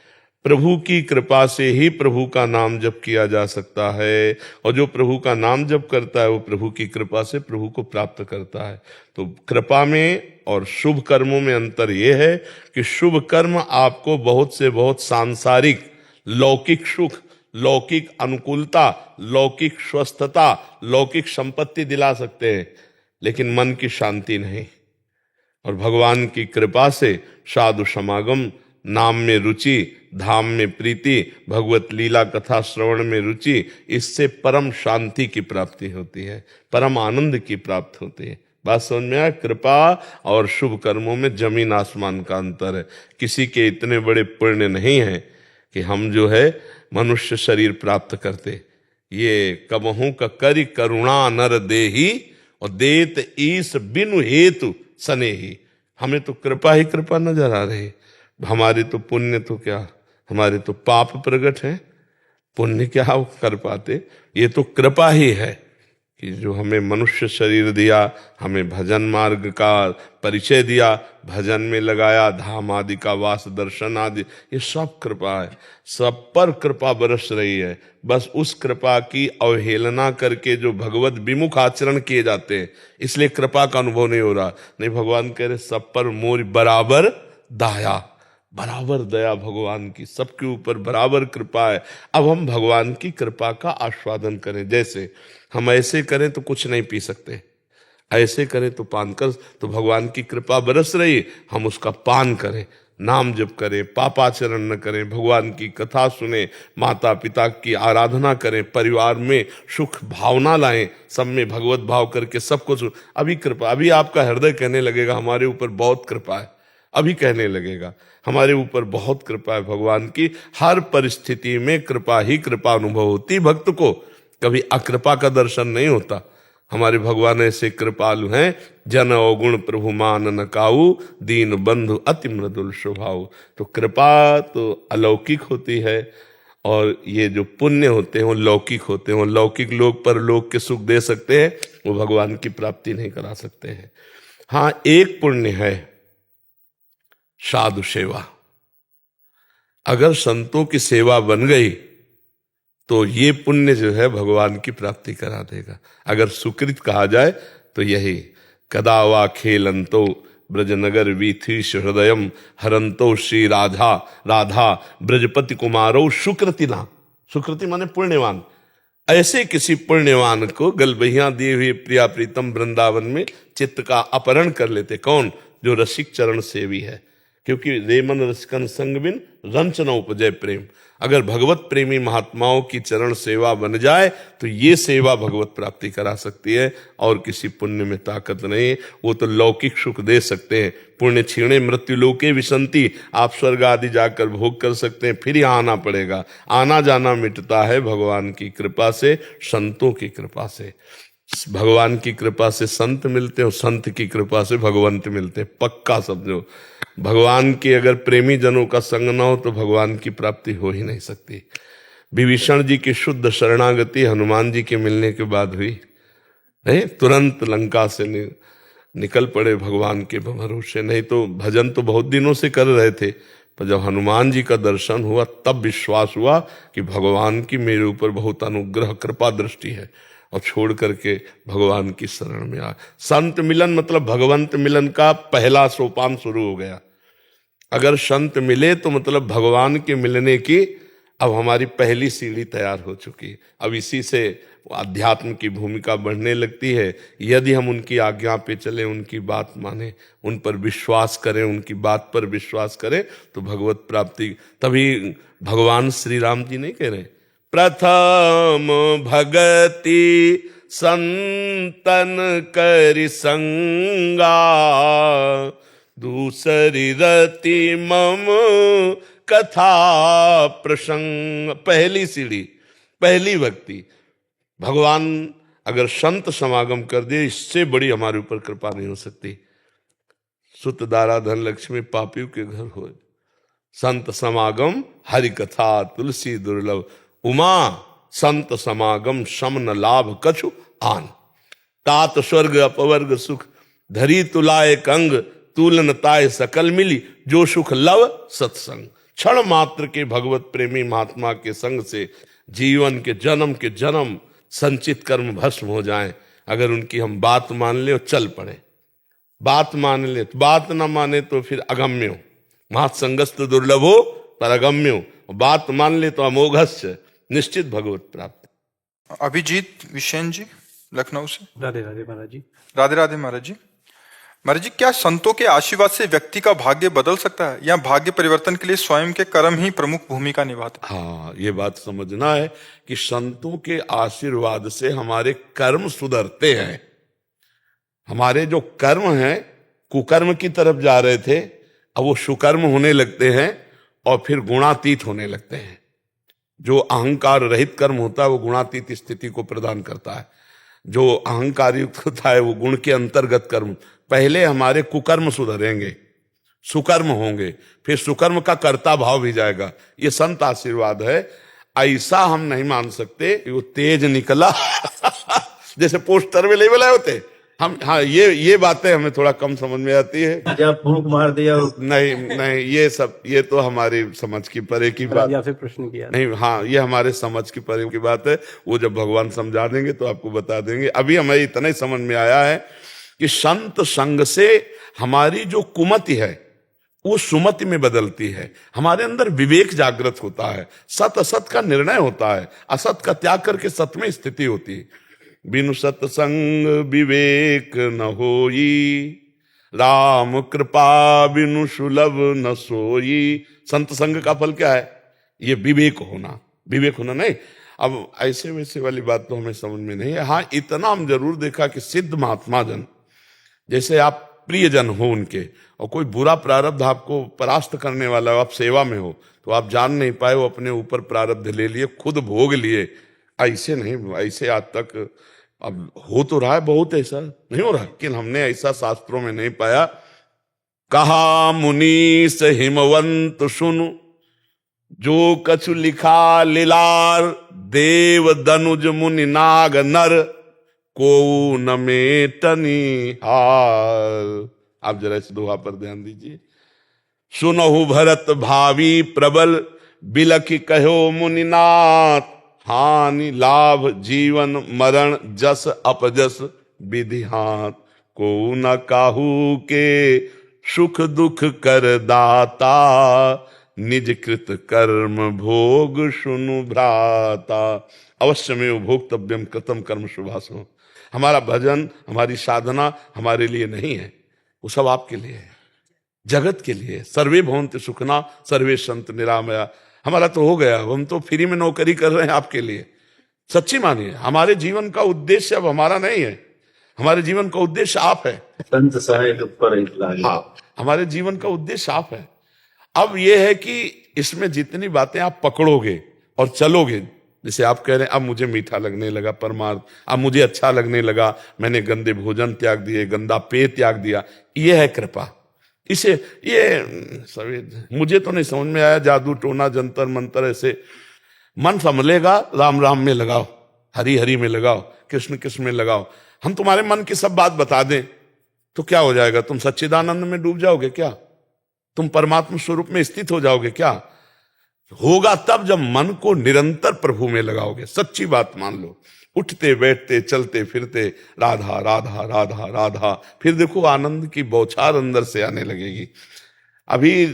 प्रभु की कृपा से ही प्रभु का नाम जप किया जा सकता है, और जो प्रभु का नाम जप करता है वो प्रभु की कृपा से प्रभु को प्राप्त करता है। तो कृपा में और शुभ कर्मों में अंतर यह है कि शुभ कर्म आपको बहुत से बहुत सांसारिक लौकिक सुख, लौकिक अनुकूलता, लौकिक स्वस्थता, लौकिक संपत्ति दिला सकते हैं, लेकिन मन की शांति नहीं। और भगवान की कृपा से साधु समागम, नाम में रुचि, धाम में प्रीति, भगवत लीला कथा श्रवण में रुचि, इससे परम शांति की प्राप्ति होती है, परम आनंद की प्राप्ति होती है। बात समझ में आया? कृपा और शुभ कर्मों में जमीन आसमान का अंतर है। किसी के इतने बड़े पुण्य नहीं है कि हम जो है मनुष्य शरीर प्राप्त करते। ये कबहू का करि करुणा नर देही और देत ईस बिनु हेतु सनेही। हमें तो कृपा ही कृपा नजर आ रही। हमारे तो पुण्य तो क्या, हमारे तो पाप प्रकट है, पुण्य क्या कर पाते। ये तो कृपा ही है कि जो हमें मनुष्य शरीर दिया, हमें भजन मार्ग का परिचय दिया, भजन में लगाया, धाम आदि का वास दर्शन आदि, ये सब कृपा है। सब पर कृपा बरस रही है। बस उस कृपा की अवहेलना करके जो भगवत विमुख आचरण किए जाते हैं, इसलिए कृपा का अनुभव नहीं हो रहा। नहीं, भगवान कह रहे सब पर मोर बराबर दया, बराबर दया भगवान की, सबके ऊपर बराबर कृपा है। अब हम भगवान की कृपा का आस्वादन करें। जैसे हम ऐसे करें तो कुछ नहीं पी सकते, ऐसे करें तो पान कर, तो भगवान की कृपा बरस रही, हम उसका पान करें, नाम जप करें, पापाचरण न करें, भगवान की कथा सुने, माता पिता की आराधना करें, परिवार में सुख भावना लाएं, सब में भगवत भाव करके सबको अभी कृपा, अभी आपका हृदय कहने लगेगा हमारे ऊपर बहुत कृपा है, अभी कहने लगेगा हमारे ऊपर बहुत कृपा है भगवान की। हर परिस्थिति में कृपा ही कृपा अनुभव होती। भक्त को कभी अकृपा का दर्शन नहीं होता। हमारे भगवान ऐसे कृपालु हैं, जन अवगुण प्रभु मान न काऊ, दीन बंधु अति मृदुल स्वभाव। तो कृपा तो अलौकिक होती है और ये जो पुण्य होते हैं वो लौकिक होते हैं। वो लौकिक लोग पर लोक के सुख दे सकते हैं, वो भगवान की प्राप्ति नहीं करा सकते हैं। हाँ, एक पुण्य है साधु सेवा। अगर संतों की सेवा बन गई तो ये पुण्य जो है भगवान की प्राप्ति करा देगा। अगर सुकृत कहा जाए तो यही, कदा वा खेलंतो ब्रजनगर वीथीश हृदयम हरंतो श्री राधा राधा ब्रजपति कुमारो सुकृतिना। सुकृति माने पुण्यवान। ऐसे किसी पुण्यवान को गलबहियां दिए हुए प्रिया प्रीतम वृंदावन में चित्त का अपहरण कर लेते। कौन? जो रसिक चरण सेवी है। क्योंकि रेमन रसिकन संग बिन रंच न उपजय प्रेम। अगर भगवत प्रेमी महात्माओं की चरण सेवा बन जाए तो ये सेवा भगवत प्राप्ति करा सकती है, और किसी पुण्य में ताकत नहीं। वो तो लौकिक सुख दे सकते हैं। पुण्य क्षीणे मृत्यु लोके विसंति, आप स्वर्ग आदि जाकर भोग कर सकते हैं, फिर यहाँ आना पड़ेगा। आना जाना मिटता है भगवान की कृपा से, संतों की कृपा से। भगवान की कृपा से संत मिलते हैं और संत की कृपा से भगवंत मिलते हैं, पक्का समझो। भगवान के अगर प्रेमी जनों का संग न हो तो भगवान की प्राप्ति हो ही नहीं सकती। विभीषण जी की शुद्ध शरणागति हनुमान जी के मिलने के बाद हुई है। तुरंत लंका से निकल पड़े भगवान के भरोसे। नहीं तो भजन तो बहुत दिनों से कर रहे थे, पर जब हनुमान जी का दर्शन हुआ तब विश्वास हुआ कि भगवान की मेरे ऊपर बहुत अनुग्रह कृपा दृष्टि है, और छोड़ करके भगवान की शरण में आ। संत मिलन मतलब भगवंत मिलन का पहला सोपान शुरू हो गया। अगर संत मिले तो मतलब भगवान के मिलने की अब हमारी पहली सीढ़ी तैयार हो चुकी। अब इसी से अध्यात्म की भूमिका बढ़ने लगती है। यदि हम उनकी आज्ञा पे चले, उनकी बात माने, उन पर विश्वास करें, उनकी बात पर विश्वास करें, तो भगवत प्राप्ति। तभी भगवान श्री राम जी नहीं कह रहे प्रथम भगति संतन करि संगा, दूसरी रति मम कथा प्रसंग। पहली सीढ़ी, पहली भक्ति। भगवान अगर संत समागम कर दिए, इससे बड़ी हमारे ऊपर कृपा नहीं हो सकती। सुत दारा धन लक्ष्मी पापियों के घर हो, संत समागम हरि कथा तुलसी दुर्लभ, उमा संत समागम सम न लाभ कछु आन। तात स्वर्ग अपवर्ग सुख, धरी तुलाए कंग, तूलन ताय सकल मिली, जो सुख लव सत्संग। क्षण मात्र के भगवत प्रेमी महात्मा के संग से जीवन के जन्म संचित कर्म भस्म हो जाएं। अगर उनकी हम बात मान ले और चल पड़े, बात मान ले, बात ना माने तो फिर अगम्य हो। महासंगस्त दुर्लभ हो पर अगम्य हो, बात मान ले तो अमोघस्य, निश्चित भगवत प्राप्त। अभिजीत विशेन जी लखनऊ से। राधे राधे महाराज जी। राधे राधे महाराज जी। महाराज जी, क्या संतों के आशीर्वाद से व्यक्ति का भाग्य बदल सकता है या भाग्य परिवर्तन के लिए स्वयं के कर्म ही प्रमुख भूमिका निभाते हैं? हाँ, ये बात समझना है कि संतों के आशीर्वाद से हमारे कर्म सुधरते हैं। हमारे जो कर्म हैं, कुकर्म की तरफ जा रहे थे, अब वो सुकर्म होने लगते हैं और फिर गुणातीत होने लगते हैं। जो अहंकार रहित कर्म होता है वो गुणातीत स्थिति को प्रदान करता है। जो अहंकार युक्त होता है वो गुण के अंतर्गत कर्म। पहले हमारे कुकर्म सुधरेंगे, सुकर्म होंगे, फिर सुकर्म का कर्ता भाव भी जाएगा। ये संत आशीर्वाद है। ऐसा हम नहीं मान सकते कि वो तेज निकला जैसे पोस्टर में लेबल होते हम। हाँ, ये बातें हमें थोड़ा कम समझ में आती है। जब फूंक मार दिया नहीं नहीं, ये तो हमारी समझ की परे की बात। या फिर प्रश्न किया नहीं, हाँ, ये हमारे समझ की परे की बात है। वो जब भगवान समझा देंगे तो आपको बता देंगे। अभी हमें इतना ही समझ में आया है कि संत संग से हमारी जो कुमति है वो सुमति में बदलती है। हमारे अंदर विवेक जागृत होता है, सत असत का निर्णय होता है, असत का त्याग करके सत में स्थिति होती है। बिनु सत्संग विवेक न होई, राम कृपा बिनु सुलभ न सोई। संत संग का फल क्या है? ये विवेक होना। विवेक होना नहीं, अब ऐसे वैसे वाली बात तो हमें समझ में नहीं है। हाँ, इतना हम जरूर देखा कि सिद्ध महात्मा जन, जैसे आप प्रियजन हो उनके, और कोई बुरा प्रारब्ध आपको परास्त करने वाला हो, आप सेवा में हो, तो आप जान नहीं पाए, वो अपने ऊपर प्रारब्ध ले लिए, खुद भोग लिए। ऐसे नहीं, ऐसे आज तक अब हो तो रहा है, बहुत ऐसा नहीं हो रहा, लेकिन हमने ऐसा शास्त्रों में नहीं पाया। कहा मुनीस हिमवंत सुनु, जो कछु लिखा लीलार, देव दनुज मुनि नाग नर, को न मेटनी हार। आप जरा इस दोहा पर ध्यान दीजिए। सुनहु भरत भावी प्रबल, बिलखि कहो मुनिनाथ, हानि लाभ जीवन मरण जस अपजस विधि हाथ, को न काहू के सुख दुख कर दाता, निज कृत कर्म भोग सुनु भ्राता। अवश्य में भोक्तव्यम कृतम कर्म शुभासो। हमारा भजन, हमारी साधना हमारे लिए नहीं है, वो सब आपके लिए है, जगत के लिए। सर्वे भवन्ति सुखना सर्वे संत निरामया। हमारा तो हो गया, हम तो फ्री में नौकरी कर रहे हैं आपके लिए। सच्ची मानिए, हमारे जीवन का उद्देश्य अब हमारा नहीं है, हमारे जीवन का उद्देश्य आप है। संत सहायक पर लागे। हाँ, हमारे जीवन का उद्देश्य आप है। अब यह है कि इसमें जितनी बातें आप पकड़ोगे और चलोगे, जैसे आप कह रहे हैं अब मुझे मीठा लगने लगा परमार्थ, अब मुझे अच्छा लगने लगा, मैंने गंदे भोजन त्याग दिए, गंदा पेय त्याग दिया, ये है कृपा। इसे ये सभी मुझे तो नहीं समझ में आया। जादू टोना जंतर मंतर, ऐसे मन संभलेगा, राम राम में लगाओ, हरि हरि में लगाओ, कृष्ण कृष्ण में लगाओ। हम तुम्हारे मन की सब बात बता दें तो क्या हो जाएगा? तुम सच्चिदानंद में डूब जाओगे क्या? तुम परमात्मा स्वरूप में स्थित हो जाओगे क्या? होगा तब जब मन को निरंतर प्रभु में लगाओगे। सच्ची बात मान लो, उठते बैठते चलते फिरते राधा राधा राधा राधा, फिर देखो आनंद की बौछार अंदर से आने लगेगी। अभी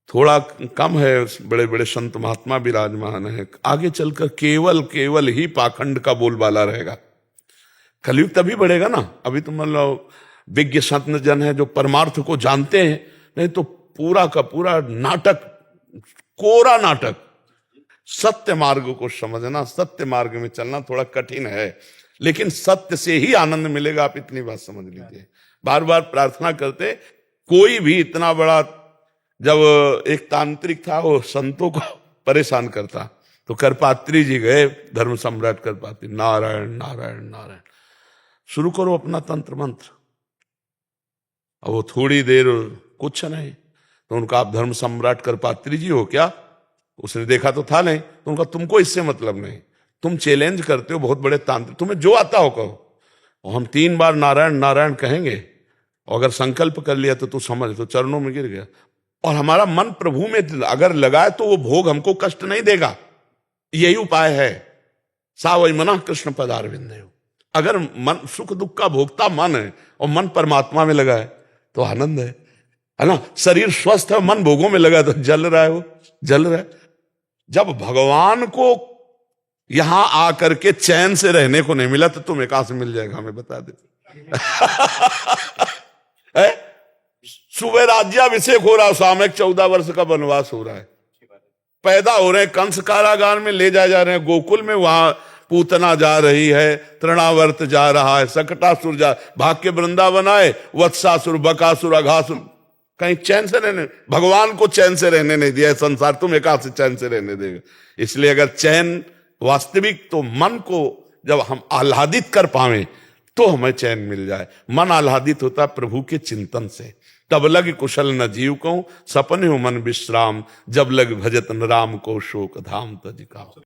थोड़ा कम है, बड़े बड़े संत महात्मा विराजमान है, आगे चलकर केवल केवल ही पाखंड का बोलबाला रहेगा। कलयुग तभी बढ़ेगा ना। अभी तो मान लो विज्ञ संत जन है जो परमार्थ को जानते हैं, नहीं तो पूरा का पूरा नाटक, कोरा नाटक। सत्य मार्ग को समझना, सत्य मार्ग में चलना थोड़ा कठिन है, लेकिन सत्य से ही आनंद मिलेगा। आप इतनी बात समझ लीजिए। बार बार प्रार्थना करते, कोई भी इतना बड़ा, जब एक तांत्रिक था वो संतों को परेशान करता, तो करपात्री जी गए, धर्म सम्राट करपात्री, नारायण नारायण नारायण, शुरू करो अपना तंत्र मंत्र। अब वो थोड़ी देर कुछ नहीं, तो उनका आप धर्म सम्राट करपात्री जी हो क्या? उसने देखा तो था नहीं, तो उनका तुमको इससे मतलब नहीं, तुम चैलेंज करते हो बहुत बड़े तांत्रिक, तुम्हें जो आता हो कहो। और हम 3 बार नारायण नारायण कहेंगे, और अगर संकल्प कर लिया तो तू समझ, तो चरणों में गिर गया। और हमारा मन प्रभु में अगर लगाए तो वो भोग हमको कष्ट नहीं देगा। यही उपाय है। सा वही मना कृष्ण पदार विंदे। अगर मन सुख दुख का भोगता मन है और मन परमात्मा में लगा है तो आनंद है ना। शरीर स्वस्थ है, मन भोगों में लगा है तो जल रहा है, वो जल रहा है। जब भगवान को यहां आकर के चैन से रहने को नहीं मिला तो तुम्हें कहां से मिल जाएगा? हमें बता दे। है? सुबह राज्याभिषेक हो रहा है, सामयिक 14 वर्ष का वनवास हो रहा है, पैदा हो रहे हैं, कंस कारागार में ले जाए जा रहे हैं, गोकुल में वहां पूतना जा रही है, तृणावर्त जा रहा है, सकटासुर जा, भाग के वृंदावन आए, वत्सासुर, बकासुर, अघासुर, कहीं चैन से रहने, भगवान को चैन से रहने नहीं दिया संसार, तुम एकाध से चैन से रहने देगा। इसलिए अगर चैन वास्तविक, तो मन को जब हम आह्लादित कर पावे तो हमें चैन मिल जाए। मन आह्लादित होता है प्रभु के चिंतन से। तब लग कुशल न जीव को, सपने हो मन विश्राम, जब लग भजत न राम को, शोक धाम तज का।